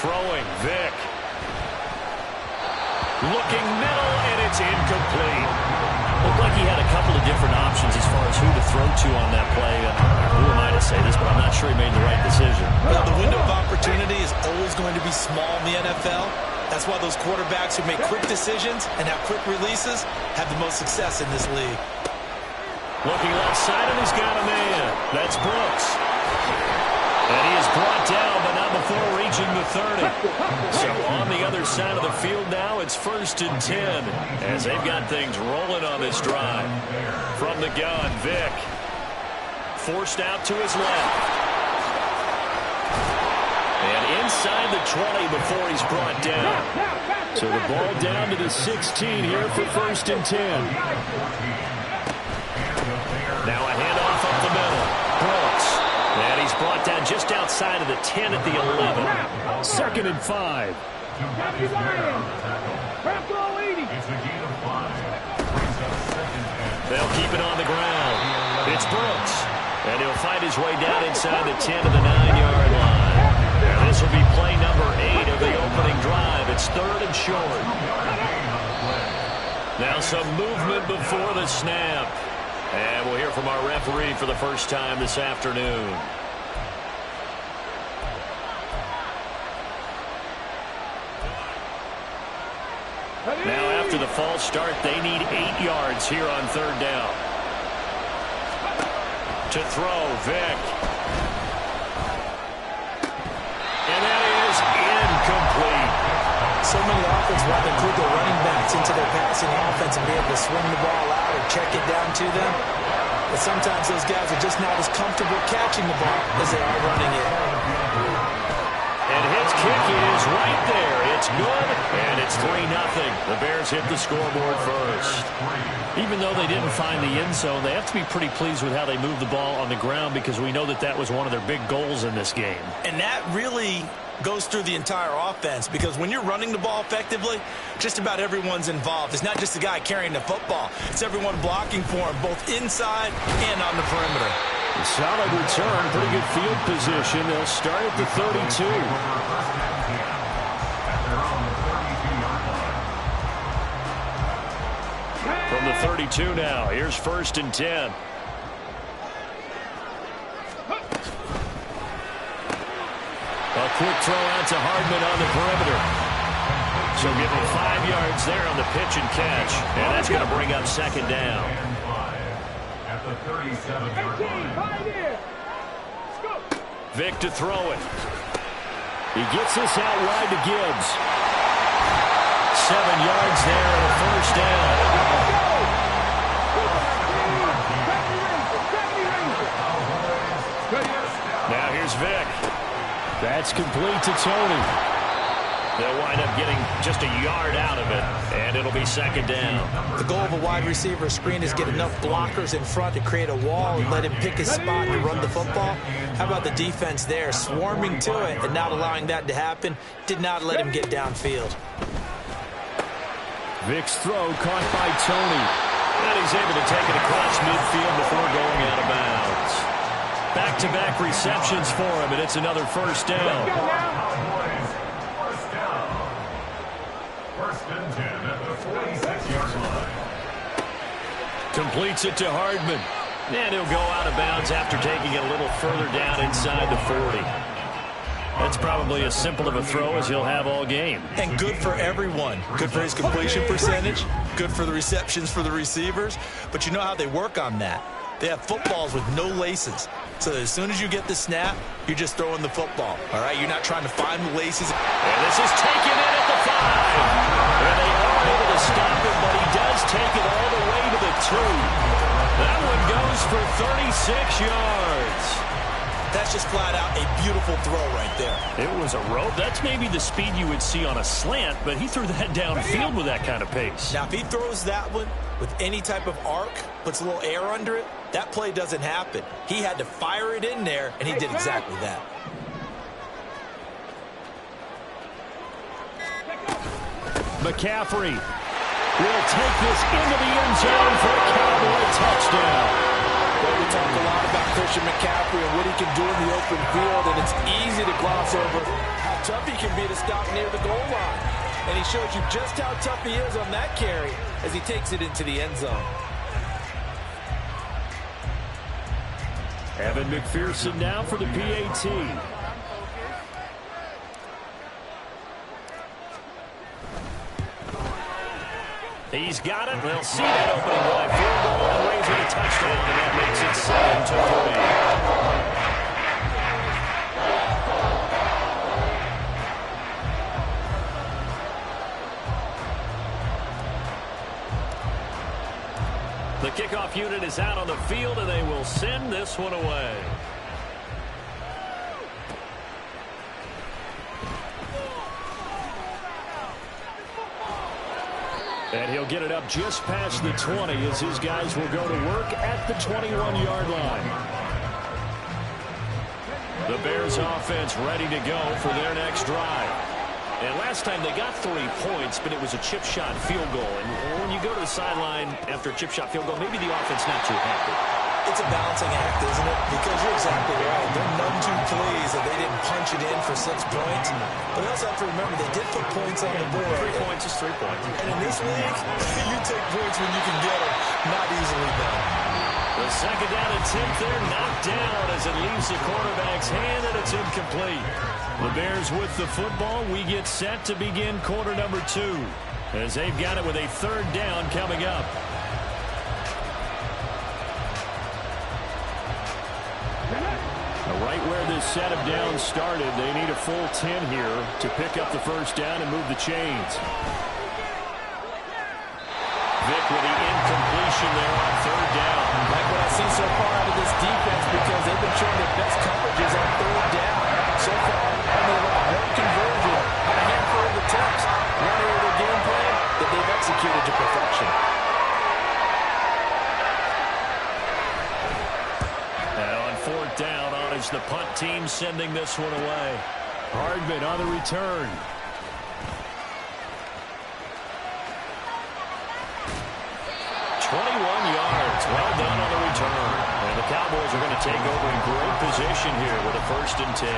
Throwing, Vic. Looking middle, and it's incomplete. Looked like he had a couple of different options as far as who to throw to on that play. Who am I to say this, but I'm not sure he made the right decision.
Well, the window of opportunity is always going to be small in the NFL. That's why those quarterbacks who make quick decisions and have quick releases have the most success in this league.
Looking left side, and he's got a man. That's Brooks. And he is brought down, but not before reaching the 30. So on the other side of the field now, it's 1st and 10 as they've got things rolling on this drive. From the gun, Vic. Forced out to his left. And inside the 20 before he's brought down. So the ball down to the 16 here for 1st and 10. Now a handoff up the middle. Brooks. And he's brought down just outside of the 10 at the 11.
2nd and 5.
They'll keep it on the ground. It's Brooks. And he'll find his way down inside the 10 to the 9-yard line. And this will be play number 8 of the opening drive. It's 3rd and short. Now some movement before the snap. And we'll hear from our referee for the first time this afternoon. Now after the false start, they need 8 yards here on 3rd down. To throw, Vick. And that is incomplete.
So many offenses want to include their running backs into their passing offense and be able to swing the ball out or check it down to them. But sometimes those guys are just not as comfortable catching the ball as they are running it.
And his kick is right there. It's good, and it's 3-0. The Bears hit the scoreboard first. Even though they didn't find the end zone, they have to be pretty pleased with how they moved the ball on the ground because we know that that was one of their big goals in this game.
And that really goes through the entire offense because when you're running the ball effectively, just about everyone's involved. It's not just the guy carrying the football. It's everyone blocking for him, both inside and on the perimeter.
A solid return, pretty good field position. They'll start at the 32. From the 32 now, here's 1st and 10. A quick throw out to Hardman on the perimeter. So give him 5 yards there on the pitch and catch. And that's going to bring up 2nd down.
At the 37-yard line.
Vick to throw it. He gets this out wide to Gibbs. 7 yards there and a 1st down. Now here's Vick. That's complete to Tony. They'll wind up getting just a yard out of it, and it'll be 2nd down.
The goal of a wide receiver screen is get enough blockers in front to create a wall and let him pick his spot to run the football. How about the defense there, swarming to it and not allowing that to happen? Did not let him get downfield.
Vick's throw caught by Tony. And he's able to take it across midfield before going out of bounds. Back-to-back receptions for him, and it's another 1st down. Completes it to Hardman. And he'll go out of bounds after taking it a little further down inside the 40. That's probably as simple of a throw as he'll have all game.
And good for everyone. Good for his completion percentage. Good for the receptions for the receivers. But you know how they work on that. They have footballs with no laces. So as soon as you get the snap, you're just throwing the football. All right? You're not trying to find the laces.
And this is taken in at the 5. And they are able to stop him, but he does take it all the way to the 2. That one goes for 36 yards.
That's just flat out a beautiful throw right there.
It was a rope. That's maybe the speed you would see on a slant, but he threw that downfield with that kind of pace.
Now, if he throws that one with any type of arc, puts a little air under it, that play doesn't happen. He had to fire it in there, and he did exactly that.
McCaffrey will take this into the end zone for a Cowboy touchdown.
Well, we talk a lot about Christian McCaffrey and what he can do in the open field, and it's easy to gloss over how tough he can be to stop near the goal line. And he shows you just how tough he is on that carry as he takes it into the end zone.
Evan McPherson now for the PAT. He's got it. They'll see that opening drive field goal and raise it a touchdown, and that makes it 7-3. The kickoff unit is out on the field, and they will send this one away. And he'll get it up just past the 20 as his guys will go to work at the 21-yard line. The Bears offense ready to go for their next drive. And last time they got 3 points, but it was a chip shot field goal. And when you go to the sideline after a chip shot field goal, maybe the offense not too happy.
It's a balancing act, isn't it? Because you're exactly right. They're none too pleased that they didn't punch it in for 6 points. But they also have to remember they did put points on the board.
3 points is 3 points.
And in this league, you take points when you can get them. Not easily done.
The second down attempt there knocked down as it leaves the quarterback's hand, and it's incomplete. The Bears with the football. We get set to begin quarter number 2 as they've got it with a third down coming up.
Right where this set of downs started, they need a full 10 here to pick up the first down and move the chains.
Vic with the incompletion there on third down.
Like what I've seen so far out of this defense, because they've been showing their best coverages on third down. So far, only one conversion on a handful of attempts. One area of their game plan that they've executed to perfection.
And on fourth down, on is the punt team sending this one away.
Hardman on the return.
Well done on the return. And the Cowboys are going to take over in great position here with a 1st and 10.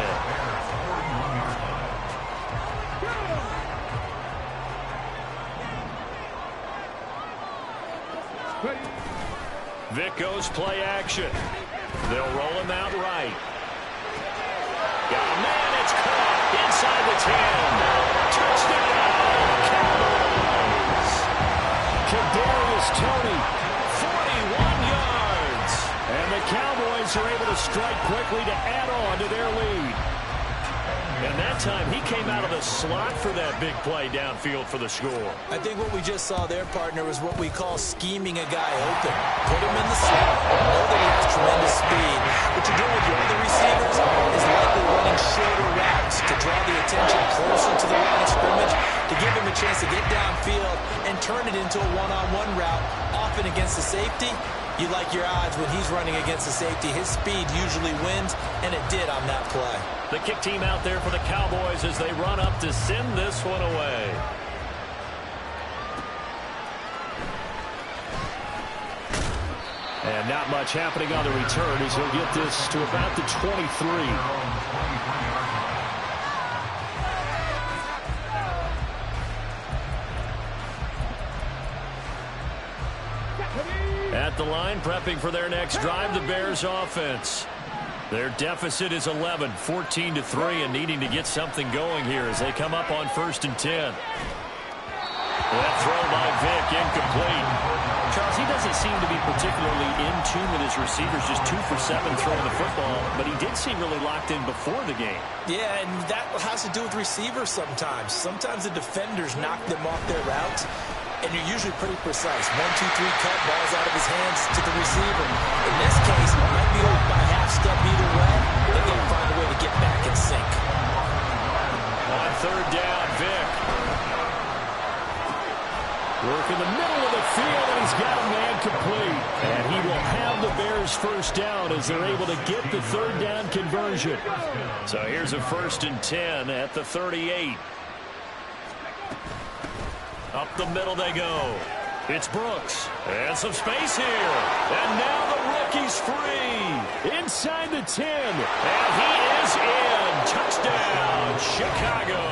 Vic goes play action. They'll roll him out right. Got a man, it's caught inside the 10. Touchdown, Cowboys. Kadarius Toney. 41 yards.
And the Cowboys are able to strike quickly to add on to their lead.
And that time he came out of the slot for that big play downfield for the score.
I think what we just saw there, partner, is what we call scheming a guy open. Put him in the slot. Know that he has tremendous speed. What you're doing with your other receivers is likely running shorter routes to draw the attention closer to the line of scrimmage, to give him a chance to get downfield and turn it into a one-on-one route, often against the safety. You like your odds when he's running against the safety. His speed usually wins, and it did on that play.
The kick team out there for the Cowboys as they run up to send this one away.
And not much happening on the return as he'll get this to about the 23.
At the line, prepping for their next drive, the Bears offense. Their deficit is 11, 14-3, and needing to get something going here as they come up on 1st and 10. That throw by Vic, incomplete.
Charles, he doesn't seem to be particularly in tune with his receivers, just 2 for 7 throwing the football, but he did seem really locked in before the game.
Yeah, and that has to do with receivers sometimes. Sometimes the defenders knock them off their routes, and you're usually pretty precise. 1, 2, 3 cut, balls out of his hands to the receiver. In this case, it might be off by half step either way. They're going to find a way to get back in sync.
On third down, Vic.
Work in the middle of the field, and he's got a man complete. And he will have the Bears first down as they're able to get the third down conversion.
So here's a 1st and 10 at the 38. Up the middle they go. It's Brooks. And some space here. And now the rookie's free.
Inside the 10.
And he is in. Touchdown, Chicago.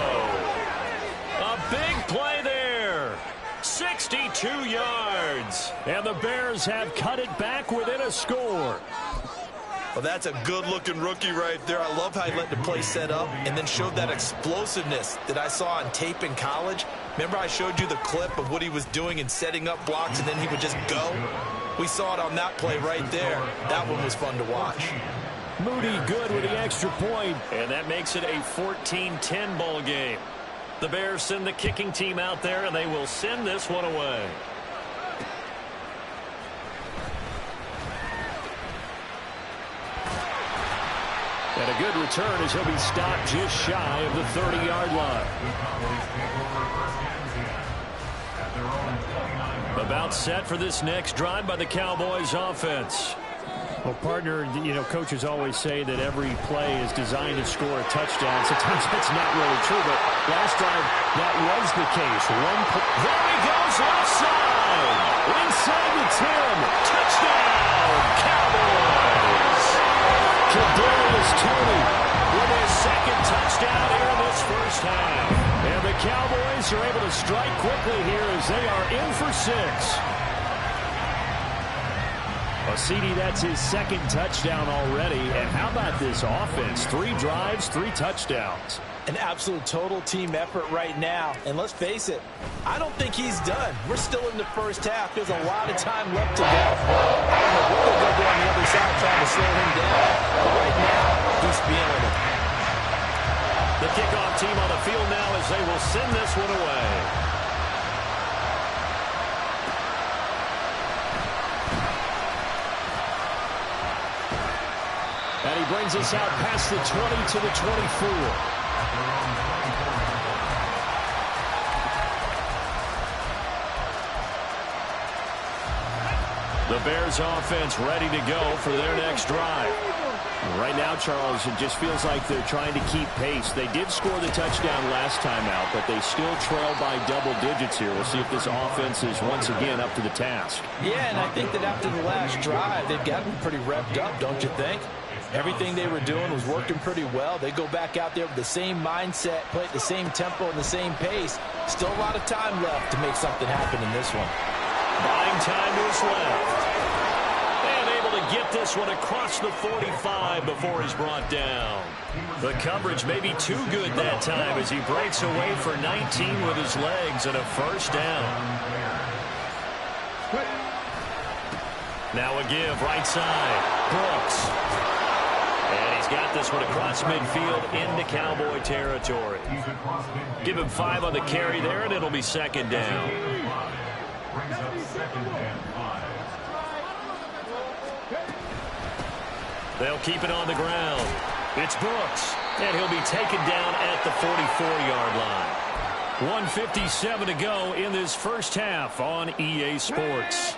A big play there. 62 yards.
And the Bears have cut it back within a score.
Well, that's a good-looking rookie right there. I love how he let the play set up and then showed that explosiveness that I saw on tape in college. Remember I showed you the clip of what he was doing and setting up blocks, and then he would just go? We saw it on that play right there. That one was fun to watch.
Moody good with the extra point.
And that makes it a 14-10 ball game. The Bears send the kicking team out there, and they will send this one away.
And a good return as he'll be stopped just shy of the 30-yard line.
About set for this next drive by the Cowboys offense.
Well, partner, you know, coaches always say that every play is designed to score a touchdown. Sometimes that's not really true, but last drive, that was the case.
There he goes, left side. Inside the 10. Touchdown, Cowboys.
Cowboys are able to strike quickly here as they are in for 6. Well, CD, that's his second touchdown already. And how about this offense? 3 drives, 3 touchdowns.
An absolute total team effort right now. And let's face it, I don't think he's done. We're still in the first half. There's a lot of time left to go. I don't know what they're going to do on the other side trying to slow him down. But right now, he's feeling it.
The kickoff team on the field now as they will send this one away.
And he brings us out past the 20 to the 24.
The Bears offense ready to go for their next drive.
Right now, Charles, it just feels like they're trying to keep pace. They did score the touchdown last time out, but they still trail by double digits here. We'll see if this offense is once again up to the task.
Yeah, and I think that after the last drive, they've gotten pretty revved up, don't you think? Everything they were doing was working pretty well. They go back out there with the same mindset, play at the same tempo and the same pace. Still a lot of time left to make something happen in this one.
Buying time to his left. And able to get this one across the 45 before he's brought down. The coverage may be too good that time as he breaks away for 19 with his legs and a first down. Now a give right side. Brooks. And he's got this one across midfield into Cowboy territory. Give him 5 on the carry there, and it'll be second down.
Brings up second and 5.
They'll keep it on the ground. It's Brooks, and he'll be taken down at the 44-yard line. 1:57 to go in this first half on EA Sports.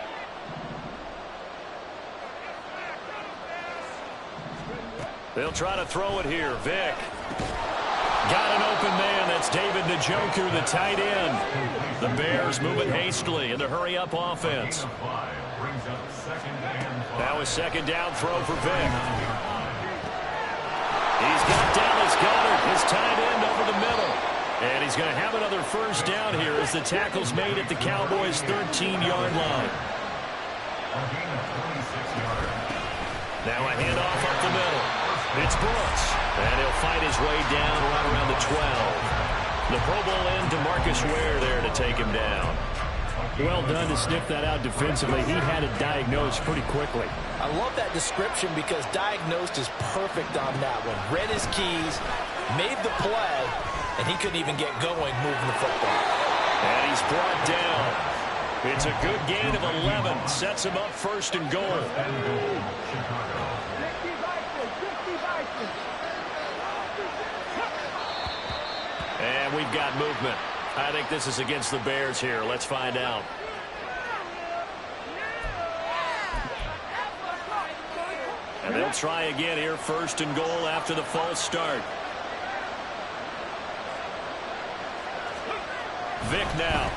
They'll try to throw it here. Vick. Got an open man. That's David Njoku, the tight end. The Bears moving hastily in the hurry-up offense. Now a second down throw for Vick. He's got Dallas Goedert, his tight end, over the middle. And he's going to have another first down here as the tackle's made at the Cowboys' 13-yard line. Now a handoff up the middle. It's Brooks, and he'll fight his way down right around the 12. The Pro Bowl end to Marcus Ware there to take him down.
Well done to sniff that out defensively. He had it diagnosed pretty quickly.
I love that description because diagnosed is perfect on that one. Read his keys, made the play, and he couldn't even get going moving the football.
And he's brought down. It's a good gain of 11. Sets him up first and goal. And we've got movement. I think this is against the Bears here. Let's find out. And they'll try again here, first and goal after the false start. Vick now.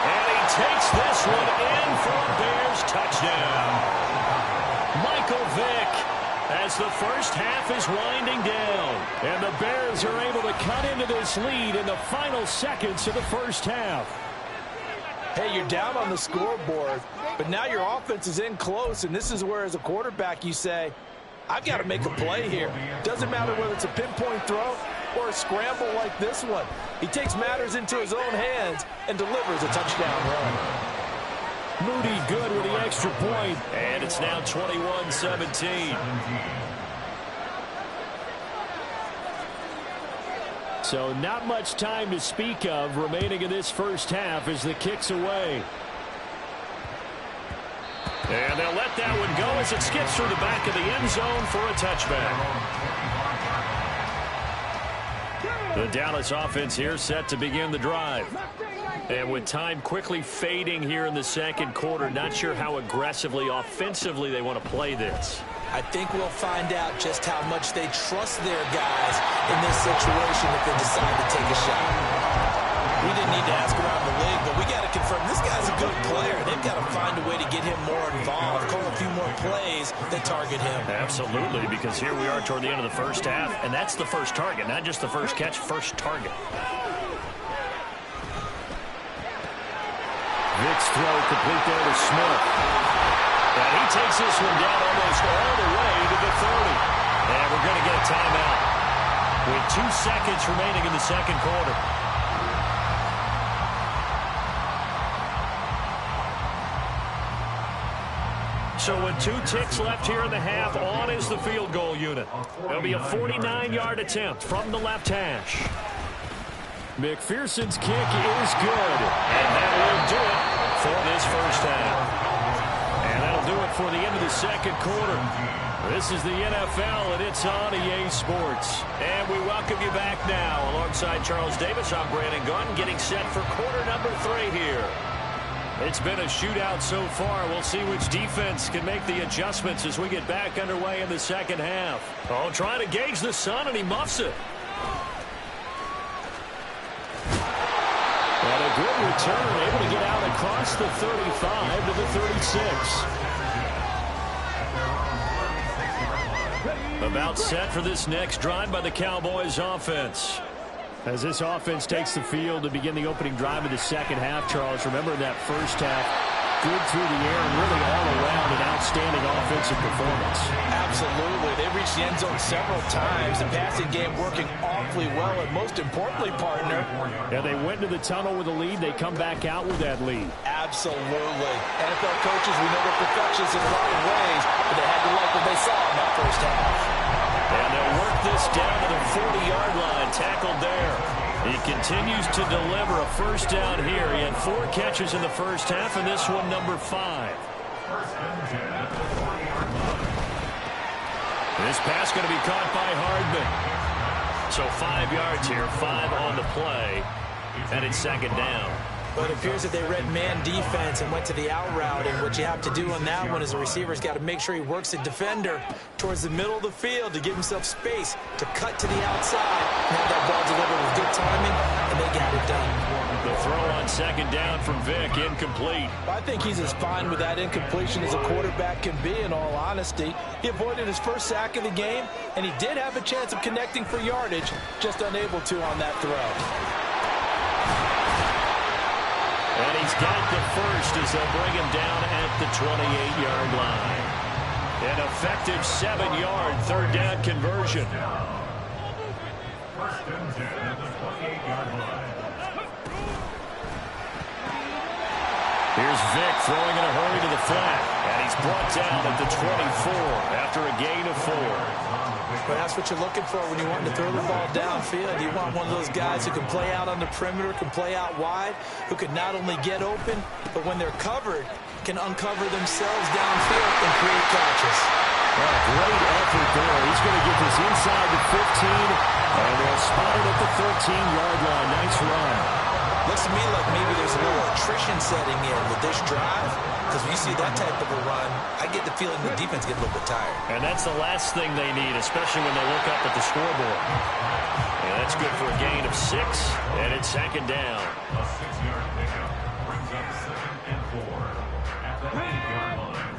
And he takes this one in for a Bears touchdown. Michael Vick, as the first half is winding down.
And the Bears are able to cut into this lead in the final seconds of the first half.
Hey, you're down on the scoreboard, but now your offense is in close, and this is where, as a quarterback, you say, I've got to make a play here. Doesn't matter whether it's a pinpoint throw or a scramble like this one. He takes matters into his own hands and delivers a touchdown run.
Moody good with the extra point.
And it's now 21-17.
So not much time to speak of remaining in this first half as the kick's away.
And they'll let that one go as it skips through the back of the end zone for a touchback. The Dallas offense here set to begin the drive. And with time quickly fading here in the second quarter, not sure how aggressively, offensively they want to play this.
I think we'll find out just how much they trust their guys in this situation if they decide to take a shot. We didn't need to ask around the league, but we got to confirm this guy's a good player. They they've got to find a way to get him more involved, call a few more plays that target him.
Absolutely, because here we are toward the end of the first half, and that's the first target, not just the first catch, first target.
Vick's throw complete there to Smith.
And he takes this one down almost all the way to the 30. And we're going to get a timeout with 2 seconds remaining in the second quarter. So with 2 ticks left here in the half, on is the field goal unit. It'll be a 49-yard attempt from the left hash.
McPherson's kick is good.
And that will do it for this first half. And that'll do it for the end of the second quarter. This is the NFL, and it's on EA Sports. And we welcome you back now. Alongside Charles Davis, I'm Brandon Gunn, getting set for quarter number 3 here. It's been a shootout so far. We'll see which defense can make the adjustments as we get back underway in the second half. Oh, trying to gauge the sun, and he muffs it.
And a good return, able to get out across the 35 to the 36.
About set for this next drive by the Cowboys offense.
As this offense takes the field to begin the opening drive of the second half, Charles, remember that first half, good through the air and really all around an outstanding offensive performance.
Absolutely. They reached the end zone several times. The passing game working awfully well, and most importantly, partner.
Yeah, they went to the tunnel with a lead. They come back out with that lead.
Absolutely. NFL coaches, we know they're perfectionists in a lot of ways, but they had to like what they saw in that first half.
And they'll work this down to the 40-yard line, tackled there. He continues to deliver a first down here. He had 4 catches in the first half, and this one number 5. This pass going to be caught by Hardman. So 5 yards here, 5 on the play, and it's second down.
But it appears that they read man defense and went to the out route. And what you have to do on that one is the receiver's got to make sure he works the defender towards the middle of the field to give himself space to cut to the outside. And have that ball delivered with good timing, and they got it done.
The throw on second down from Vick, incomplete.
I think he's as fine with that incompletion as a quarterback can be, in all honesty. He avoided his first sack of the game, and he did have a chance of connecting for yardage, just unable to on that throw.
And he's got the first as they'll bring him down at the 28-yard line. An effective 7-yard third down conversion.
First and 10 at the 28-yard line.
Here's Vick throwing in a hurry to the flat. And he's brought down at the 24 after a gain of 4.
But that's what you're looking for when you want to throw the ball downfield. You want one of those guys who can play out on the perimeter, can play out wide, who can not only get open, but when they're covered, can uncover themselves downfield and create catches.
Well, great effort there. He's going to get this inside the 15, and they'll spot it at the 13-yard line. Nice run.
Looks to me like maybe there's a little attrition setting in with this drive, because when you see that type of a run, I get the feeling the defense gets a little bit tired.
And that's the last thing they need, especially when they look up at the scoreboard. And that's good for a gain of 6, and it's second down.
A 6-yard pickup brings up 2nd and 4 at the 8-yard line.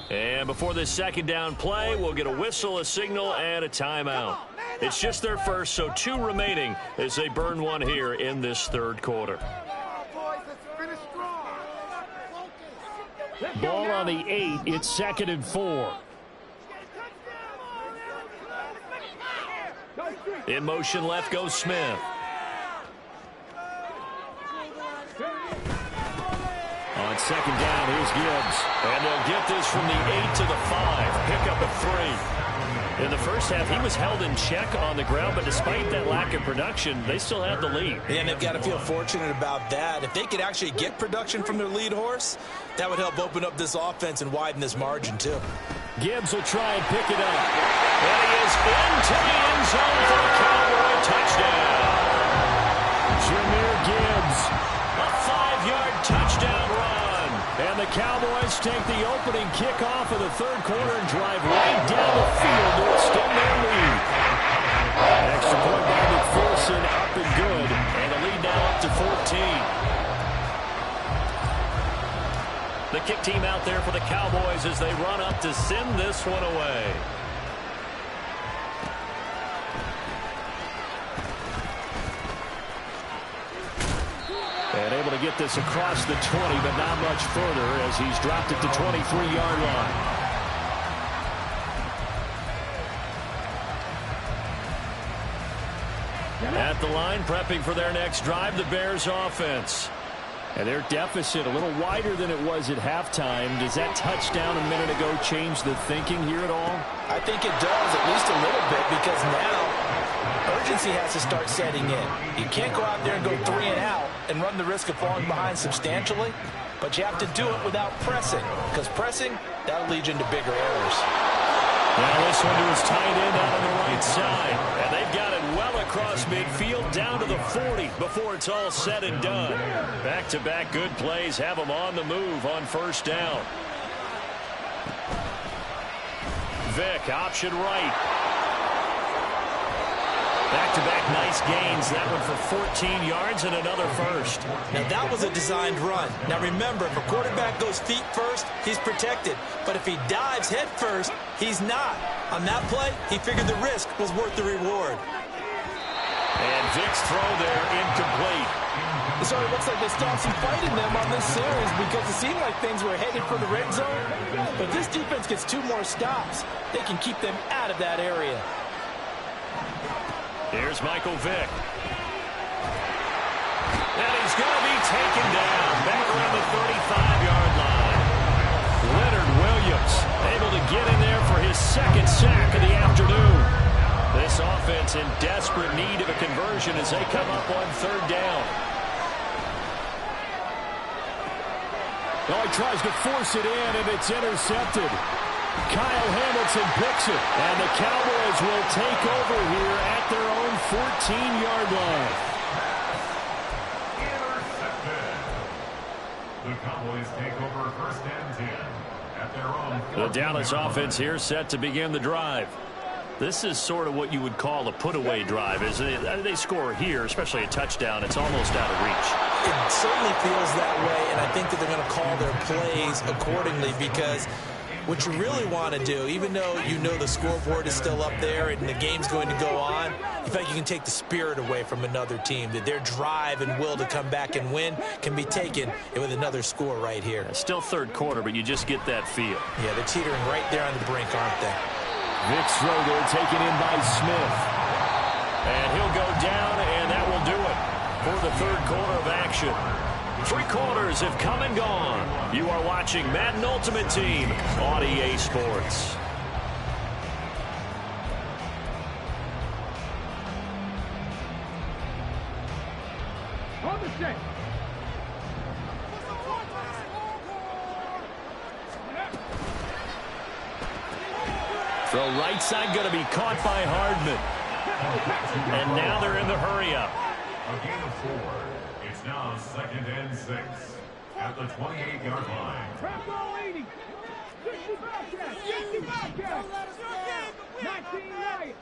And before this second down play, we'll get a whistle, a signal, and a timeout. It's just their first, so 2 remaining as they burn one here in this third quarter.
Ball on the 8. It's 2nd and 4.
In motion left goes Smith. On second down, here's Gibbs. And they'll get this from the 8 to the 5. Pick up a 3. In the first half, he was held in check on the ground, but despite that lack of production, they still had the lead.
And they've got to feel fortunate about that. If they could actually get production from their lead horse, that would help open up this offense and widen this margin, too.
Gibbs will try and pick it up.
And he is into the end zone for a Cowboy touchdown.
Jahmyr Gibbs.
A 5-yard touchdown run.
And the Cowboys take the opening kickoff of the third quarter and drive right down the field to extend their lead. Extra point by McPherson, up and good.
And the lead now up to 14. The kick team out there for the Cowboys as they run up to send this one away. And able to get this across the 20, but not much further as he's dropped it to 23-yard line. At the line, prepping for their next drive, the Bears offense. And their deficit a little wider than it was at halftime. Does that touchdown a minute ago change the thinking here at all?
I think it does, at least a little bit, because now urgency has to start setting in. You can't go out there and go 3 and out and run the risk of falling behind substantially, but you have to do it without pressing, because pressing, that'll lead you into bigger errors.
Now this one to his tight end out on the right side. And they've got it well across midfield down to the 40 before it's all said and done. Back-to-back good plays have them on the move on first down. Vick, option right. Back-to-back nice gains. That one for 14 yards and another first.
Now, that was a designed run. Now, remember, if a quarterback goes feet first, he's protected. But if he dives head first, he's not. On that play, he figured the risk was worth the reward.
And Vick's throw there incomplete.
So it looks like they stopped some fight in them on this series because it seemed like things were headed for the red zone. But this defense gets 2 more stops. They can keep them out of that area.
Here's Michael Vick. And he's going to be taken down back around the 35-yard line. Leonard Williams able to get in there for his second sack of the afternoon. This offense in desperate need of a conversion as they come up on third down.
Well, he tries to force it in, and it's intercepted. Kyle Hamilton picks it, and the Cowboys will take over here at their own 14-yard line.
Intercepted. The Cowboys take over first and 10 at their own.
The Dallas offense here set to begin the drive. This is sort of what you would call a put-away drive. As they score here, especially a touchdown, it's almost out of reach.
It certainly feels that way, and I think that they're going to call their plays accordingly because what you really want to do, even though you know the scoreboard is still up there and the game's going to go on, you feel like you can take the spirit away from another team, that their drive and will to come back and win can be taken with another score right here.
It's still third quarter, but you just get that feel.
Yeah, they're teetering right there on the brink, aren't they?
Vick's throw there taken in by Smith.
And he'll go down, and that will do it for the third quarter of action. 3 quarters have come and gone. You are watching Madden Ultimate Team on EA Sports.
On the set.
Throw right side going to be caught by Hardman. And now they're in the hurry-up.
A gain of 4. It's now second and 6 at the 28-yard line.
Trap ball 80. 60 Bobcats. 60 Bobcats. 19 Riot.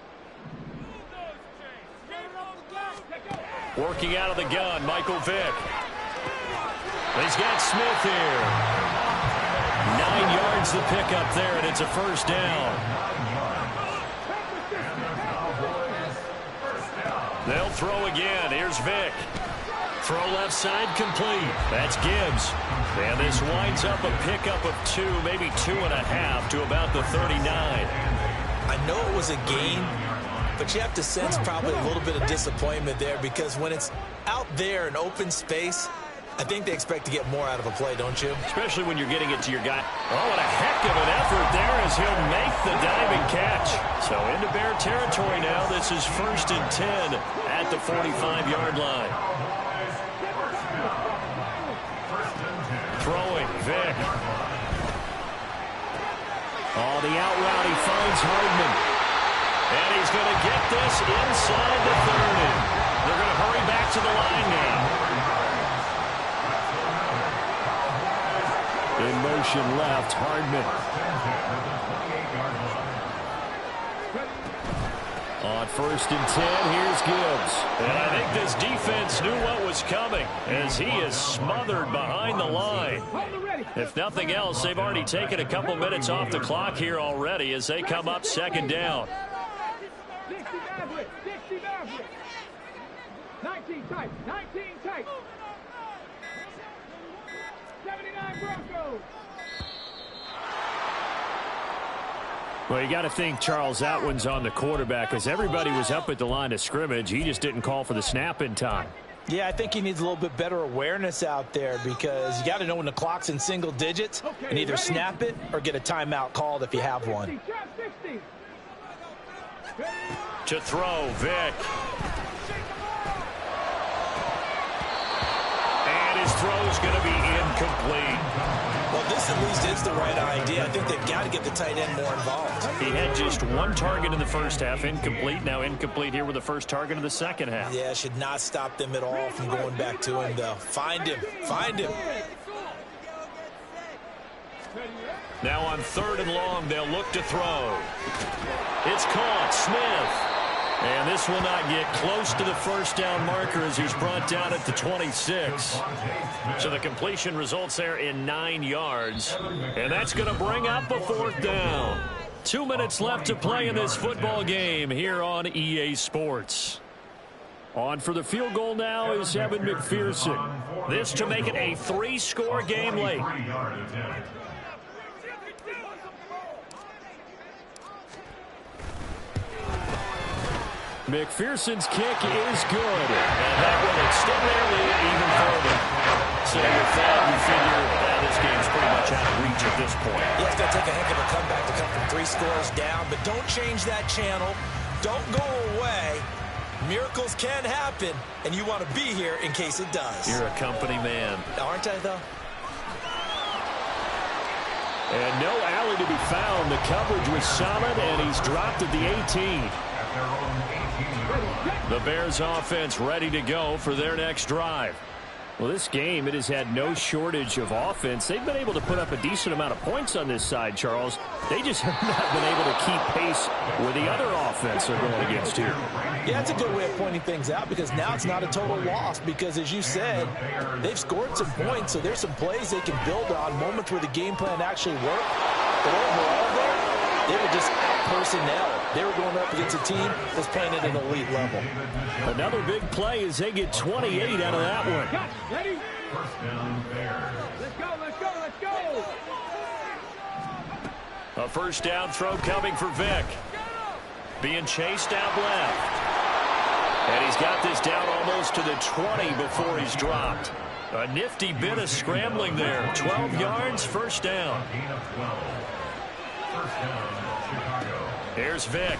Working out of the gun, Michael Vick. He's got Smith here. 9 yards to pick up there, and it's a first down. They'll throw again. Here's Vick. Throw left side complete. That's Gibbs. And this winds up a pickup of 2, maybe 2.5 to about the 39.
I know it was a gain, but you have to sense probably a little bit of disappointment there because when it's out there in open space, I think they expect to get more out of a play, don't you?
Especially when you're getting it to your guy. Oh, what a heck of an effort there as he'll make the diving catch. So into Bear territory now. This is first and 10 at the 45-yard line. Throwing, Vick. Oh, the out route, he finds Hardman. And he's going to get this inside the 30. They're going to hurry back to the line now. In motion left, Hardman. On
1st and 10. Here's Gibbs.
And I think this defense knew what was coming as he is smothered behind the line. If nothing else, they've already taken a couple minutes off the clock here already as they come up 2nd down.
19 tight, 19 tight. 79 Broncos.
Well, you got to think, Charles, that one's on the quarterback as everybody was up at the line of scrimmage. He just didn't call for the snap in time.
Yeah, I think he needs a little bit better awareness out there because you got to know when the clock's in single digits and either snap it or get a timeout called if you have one.
To throw, Vic. And his throw's going to be incomplete.
Well, this at least is the right idea. I think they've got to get the tight end more involved.
He had just one target in the first half, incomplete. Now incomplete here with the first target of the second half.
Yeah, should not stop them at all from going back to him, though. Find him. Find him.
Now on 3rd and long, they'll look to throw. It's caught. Smith. And this will not get close to the first down marker as he's brought down at the 26. So the completion results there in 9 yards. And that's going to bring up a 4th down. 2 minutes left to play in this football game here on EA Sports. On for the field goal now is Evan McPherson. This to make it a 3-score game late.
McPherson's kick is good.
And that will extend their lead even further. So with that, you figure that this game's pretty much out of reach at this point.
Yeah, it's going to take a heck of a comeback to come from 3 scores down, but don't change that channel. Don't go away. Miracles can happen, and you want to be here in case it does.
You're a company man.
Aren't I, though?
And no alley to be found. The coverage was solid, and he's dropped at the 18.
The Bears offense ready to go for their next drive.
Well, this game, it has had no shortage of offense. They've been able to put up a decent amount of points on this side, Charles. They just have not been able to keep pace with the other offense they're going against here.
Yeah, that's a good way of pointing things out because now it's not a total loss because, as you said, they've scored some points, so there's some plays they can build on, moments where the game plan actually worked. But overall, they were just out-personnel. They were going up against a team that's playing at an elite level.
Another big play as they get 28 out of that one.
Ready? Let's go, let's go, let's go.
A first down throw coming for Vic. Being chased out left. And he's got this down almost to the 20 before he's dropped. A nifty bit of scrambling there. 12 yards, first down. Here's Vic.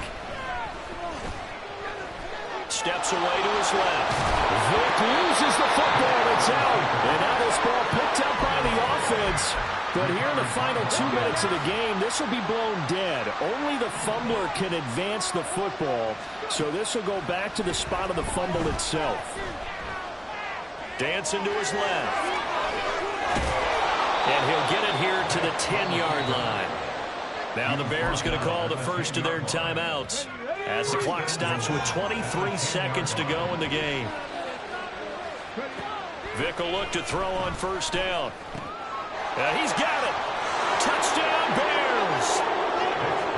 Steps away to his left.
Vic loses the football. It's out. And now this ball picked up by the offense. But here in the final 2 minutes of the game, this will be blown dead. Only the fumbler can advance the football. So this will go back to the spot of the fumble itself.
Dancing to his left. And he'll get it here to the 10-yard line. Now the Bears going to call the first of their timeouts as the clock stops with 23 seconds to go in the game. Vic will look to throw on first down. He's got it. Touchdown, Bears.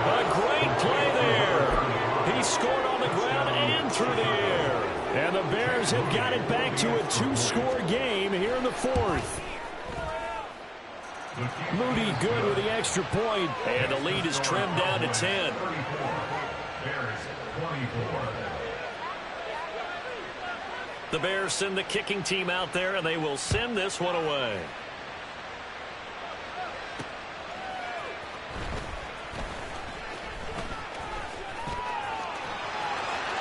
A great play there. He scored on the ground and through the air.
And the Bears have got it back to a 2-score game here in the 4th. Moody good with the extra point.
And the lead is trimmed down to 10. The Bears send the kicking team out there, and they will send this one away.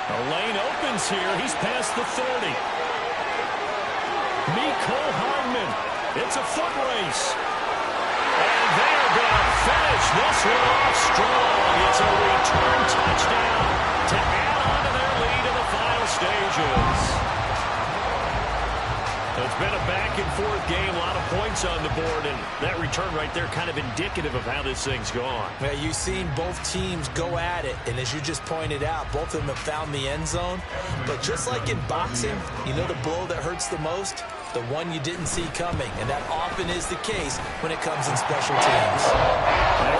A lane opens here. He's past the 30. Mecole Hardman. It's a foot race. And they're going to finish this one off strong. It's a return touchdown to add on to their lead in the final stages. It's been a back-and-forth game, a lot of points on the board, and that return right there kind of indicative of how this thing's gone.
Yeah, you've seen both teams go at it, and as you just pointed out, both of them have found the end zone. But just like in boxing, you know the blow that hurts the most? The one you didn't see coming, and that often is the case when it comes in special teams.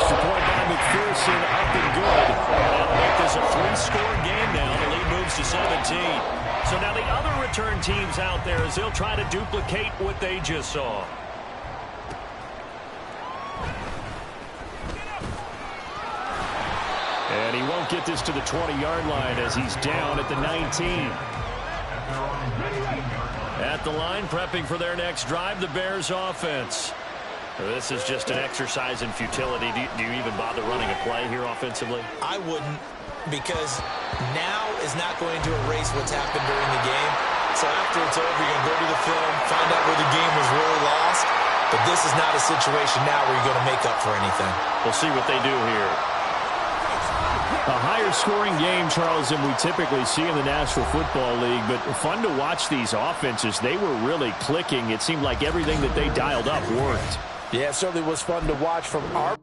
Extra point by McPherson, up and good. That'll make this a 3-score game now. The lead moves to 17. So now the other return teams out there as they'll try to duplicate what they just saw. And he won't get this to the 20-yard line as he's down at the 19. At the line, prepping for their next drive, the Bears offense. This is just an exercise in futility. Do you even bother running a play here offensively?
I wouldn't, because now is not going to erase what's happened during the game. So after it's over, you're going to go to the film, find out where the game was really lost. But this is not a situation now where you're going to make up for anything.
We'll see what they do here.
A higher scoring game, Charles, than we typically see in the National Football League, but fun to watch these offenses. They were really clicking. It seemed like everything that they dialed up worked.
Yeah, it certainly was fun to watch from our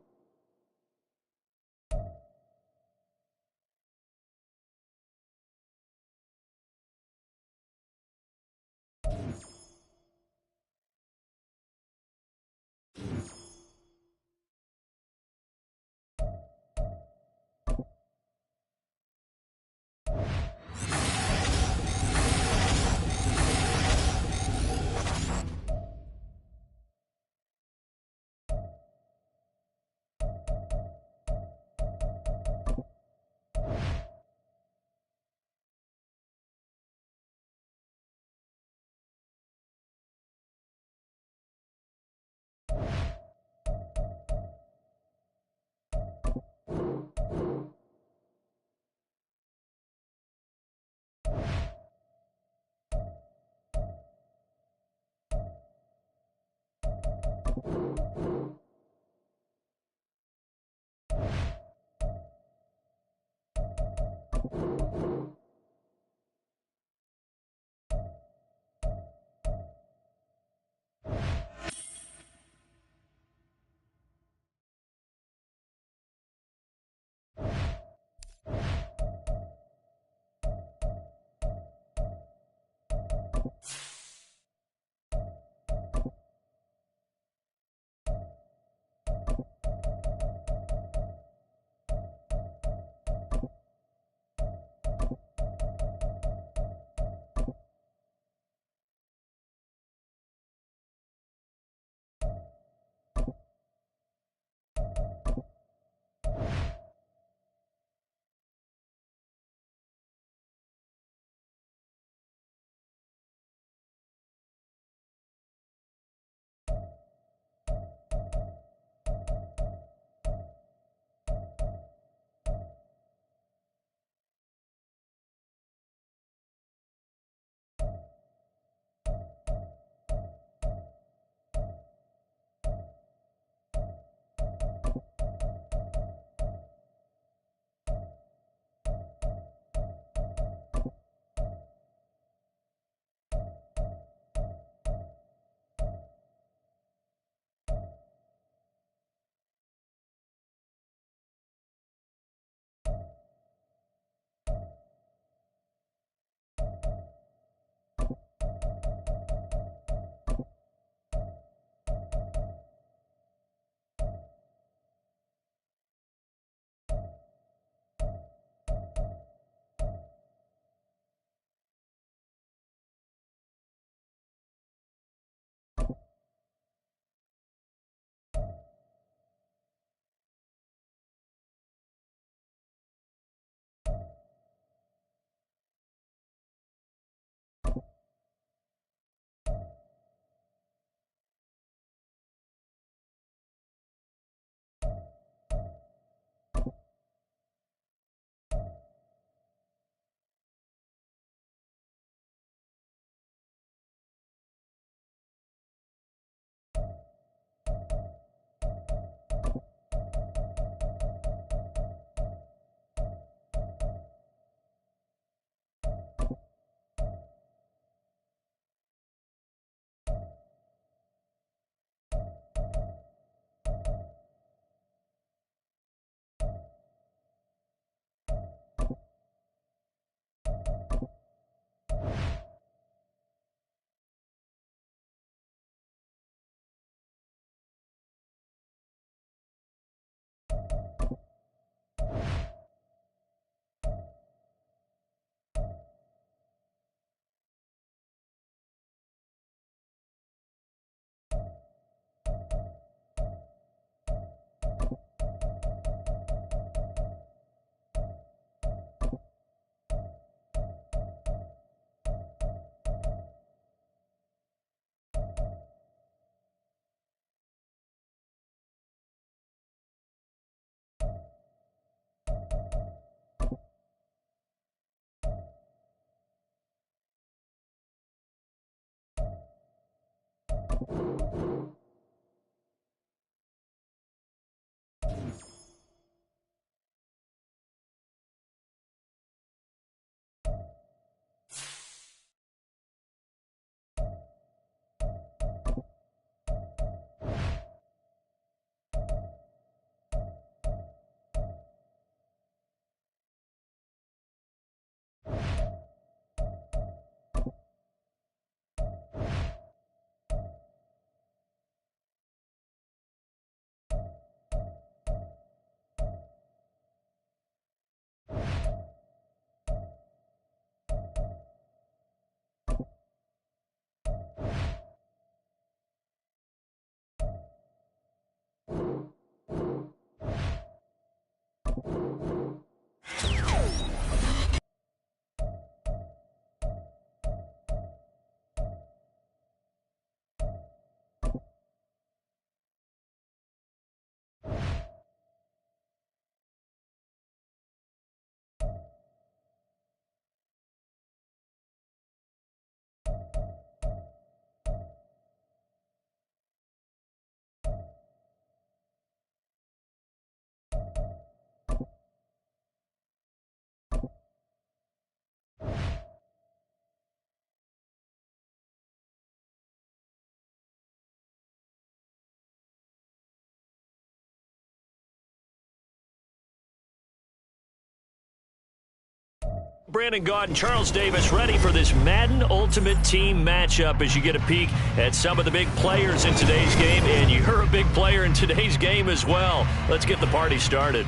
Brandon Gaud and Charles Davis ready for this Madden Ultimate Team matchup as you get a peek at some of the big players in today's game. And you're a big player in today's game as well. Let's get the party started.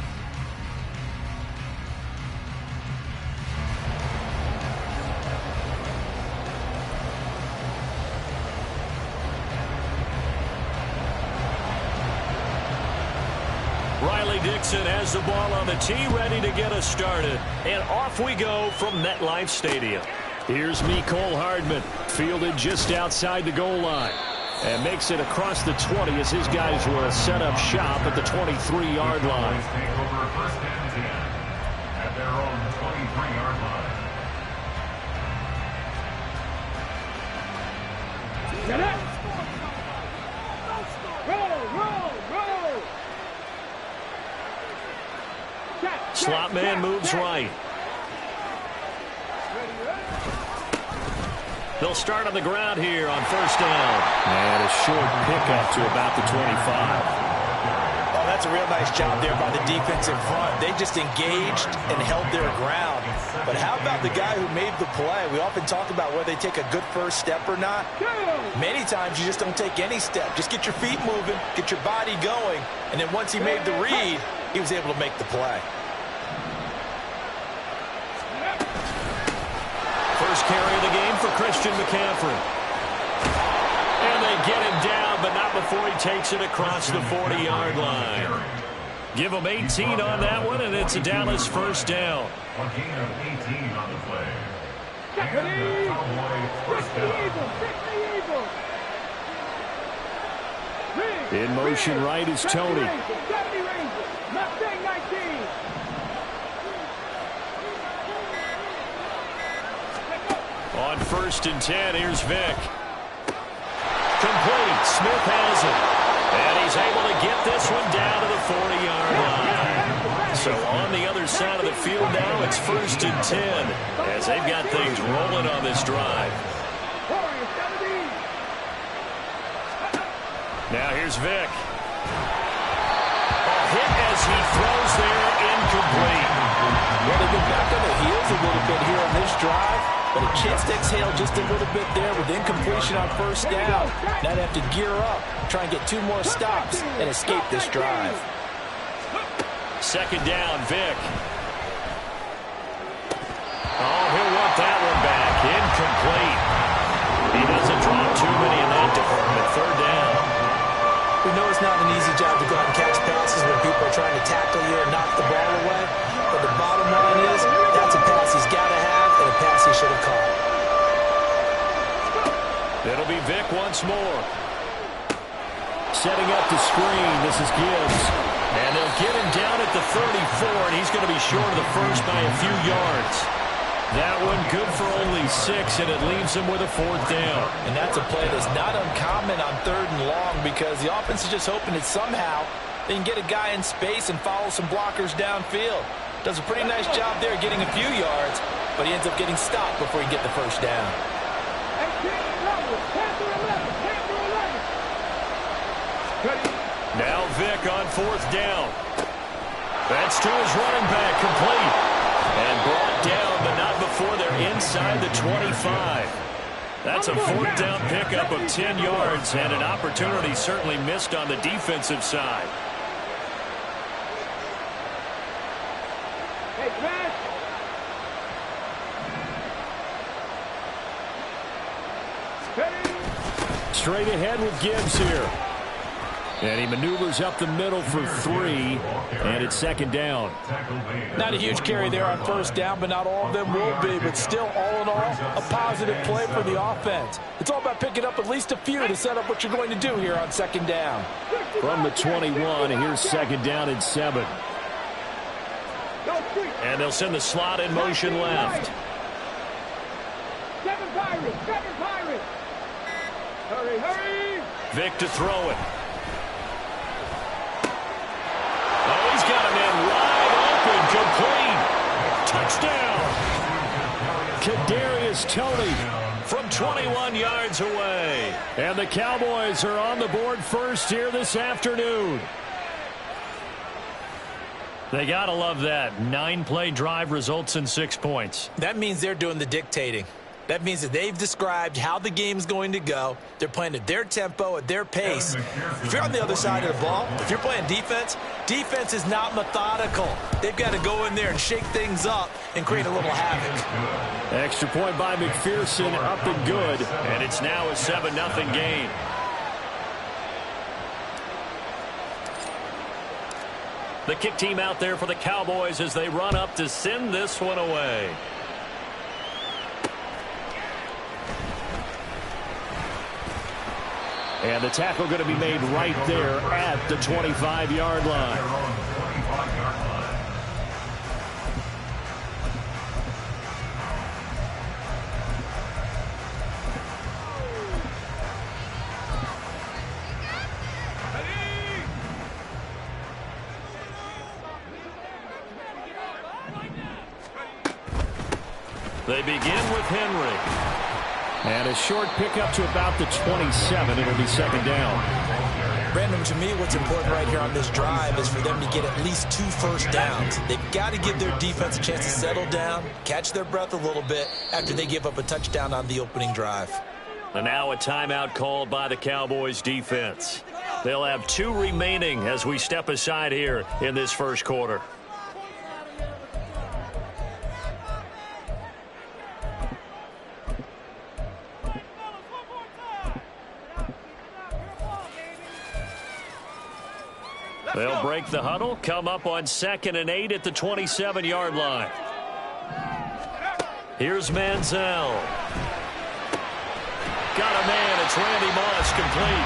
Dixon has the ball on the tee, ready to get us started. And off we go from MetLife Stadium.
Here's Mecole Hardman, fielded just outside the goal line. And makes it across the 20 as his guys will set up shop at the 23-yard line.
Take over first and 10 at their own 23-yard line.
Get it!
Slot man moves right. They'll start on the ground here on first down.
And a short pickup to about the 25.
Oh, that's a real nice job there by the defense in front. They just engaged and held their ground. But how about the guy who made the play? We often talk about whether they take a good first step or not. Many times you just don't take any step. Just get your feet moving, get your body going, and then once he made the read, he was able to make the play.
First carry of the game for Christian McCaffrey. And they get him down, but not before he takes it across the 40-yard line. Give him 18 on that one, and it's a Dallas first down.
A gain of 18 on the play. And the Cowboy first down.
In motion right is Tony.
On first and 10, here's Vick. Complete. Smith has it. And he's able to get this one down to the 40-yard line. So on the other side of the field now, it's first and 10 as they've got things rolling on this drive. Now here's Vick. A hit as he throws there, incomplete.
Well, they've been back on their heels a little bit here on this drive, but a chance to exhale just a little bit there with incompletion on first down. Now they have to gear up, try and get 2 more stops, and escape this drive.
Second down, Vick. Oh, he'll want that one back. Incomplete. He doesn't drop too many in that department. Third down.
We know it's not an easy job to go out and catch passes when people are trying to tackle you and knock the ball away. But the bottom line is, that's a pass he's got to have and a pass he should have caught.
It'll be Vick once more.
Setting up the screen, this is Gibbs.
And they'll get him down at the 34, and he's going to be short of the first by a few yards. That one good for only 6, and it leaves him with a 4th down.
And that's a play that's not uncommon on 3rd and long because the offense is just hoping that somehow they can get a guy in space and follow some blockers downfield. Does a pretty nice job there getting a few yards, but he ends up getting stopped before he can get the first down.
Now Vick on 4th down. That's to his running back, complete. And brought down, but not before they're inside the 25. That's a 4th down pickup of 10 yards, and an opportunity certainly missed on the defensive side.
Straight ahead with Gibbs here. And he maneuvers up the middle for 3, and it's second down.
Not a huge carry there on first down, but not all of them will be. But still, all in all, a positive play for the offense. It's all about picking up at least a few to set up what you're going to do here on second down.
From the 21, here's second down and 7.
And they'll send the slot in motion left.
7 Pirates, 7 Pirates. Hurry, hurry.
Vic to throw it. Oh, he's got him in wide open, complete. Touchdown.
Kadarius Toney
from 21 yards away.
And the Cowboys are on the board first here this afternoon.
They got to love that. 9-play drive results in 6 points.
That means they're doing the dictating. That means that they've described how the game's going to go. They're playing at their tempo, at their pace. If you're on the other side of the ball, if you're playing defense, defense is not methodical. They've got to go in there and shake things up and create a little havoc.
Extra point by McPherson, up and good.
And it's now a 7-0 game. The kick team out there for the Cowboys as they run up to send this one away.
And the tackle going to be made right there at the 25-yard line.
They begin with Henry.
And a short pickup to about the 27. It'll be second down.
Brandon, to me, what's important right here on this drive is for them to get at least 2 first downs. They've got to give their defense a chance to settle down, catch their breath a little bit after they give up a touchdown on the opening drive.
And now a timeout called by the Cowboys defense. They'll have 2 remaining as we step aside here in this first quarter. They'll break the huddle, come up on 2nd and 8 at the 27-yard line. Here's Manziel. Got a man. It's Randy Moss, complete.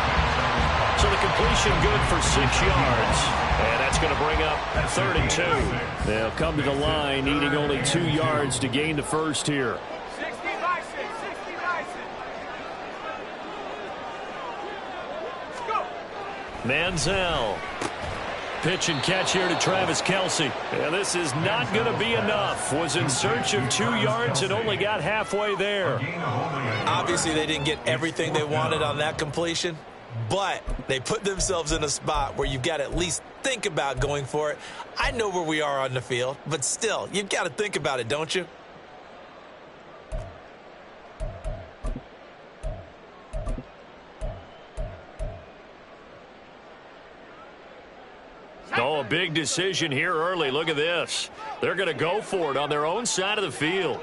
So the completion good for 6 yards. And that's going to bring up 3rd and 2.
They'll come to the line, needing only 2 yards to gain the first here.
60 by 6, 60 by 6. Let's go.
Manziel. Pitch and catch here to Travis Kelce. And this is not going to be enough. Was in search of 2 yards and only got halfway there.
Obviously, they didn't get everything they wanted on that completion, but they put themselves in a spot where you've got to at least think about going for it. I know where we are on the field, but still, you've got to think about it, don't you?
Oh, a big decision here early. Look at this. They're going to go for it on their own side of the field.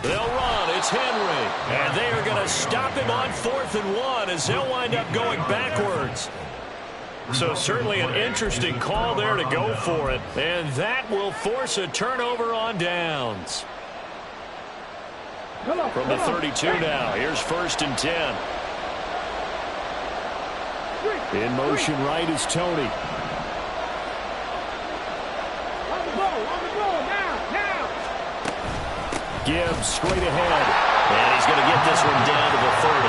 They'll run. It's Henry. And they are going to stop him on 4th and 1 as they'll wind up going backwards. So certainly an interesting call there to go for it. And that will force a turnover on downs. From the 32 now, here's 1st and 10.
In motion right is Toney.
On the ball, now.
Gibbs straight ahead.
And he's going to get this one down to the 30.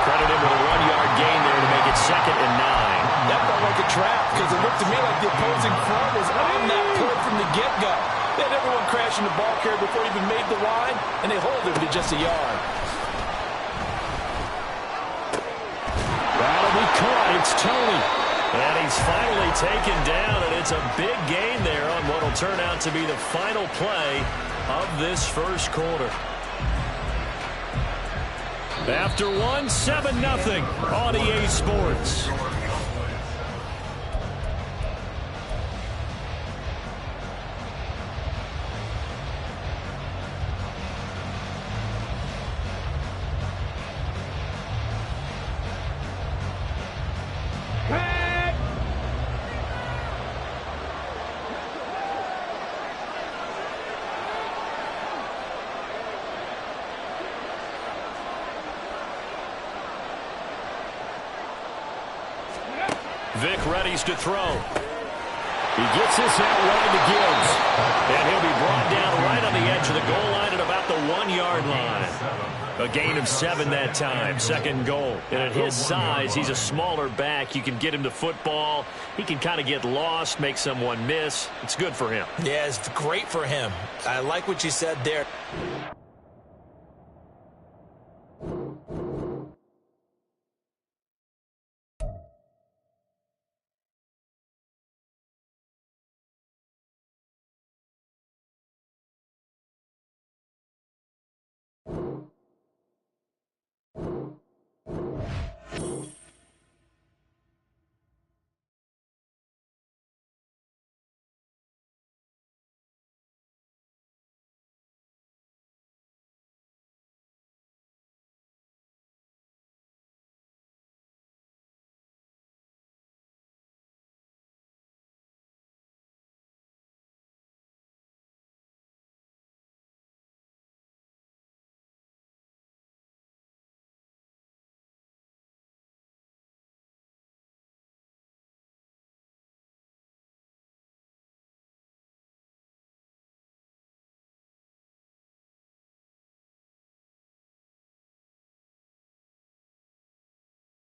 Credit him with a 1-yard gain there to make it 2nd and 9.
That felt like a trap because it looked to me like the opposing front was on that play from the get-go. They had everyone crashing the ball carrier before he even made the line, and they hold him to just a yard.
That'll be caught. It's Toney.
And he's finally taken down, and it's a big gain there on what will turn out to be the final play of this first quarter. After 7-0 on EA Sports. Vic readies to throw.
He gets this out right to Gibbs.
And he'll be brought down right on the edge of the goal line at about the 1-yard line. A gain of 7 that time. Second goal. And at his size, he's a smaller back. You can get him to football. He can kind of get lost, make someone miss. It's good for him.
Yeah, it's great for him. I like what you said there.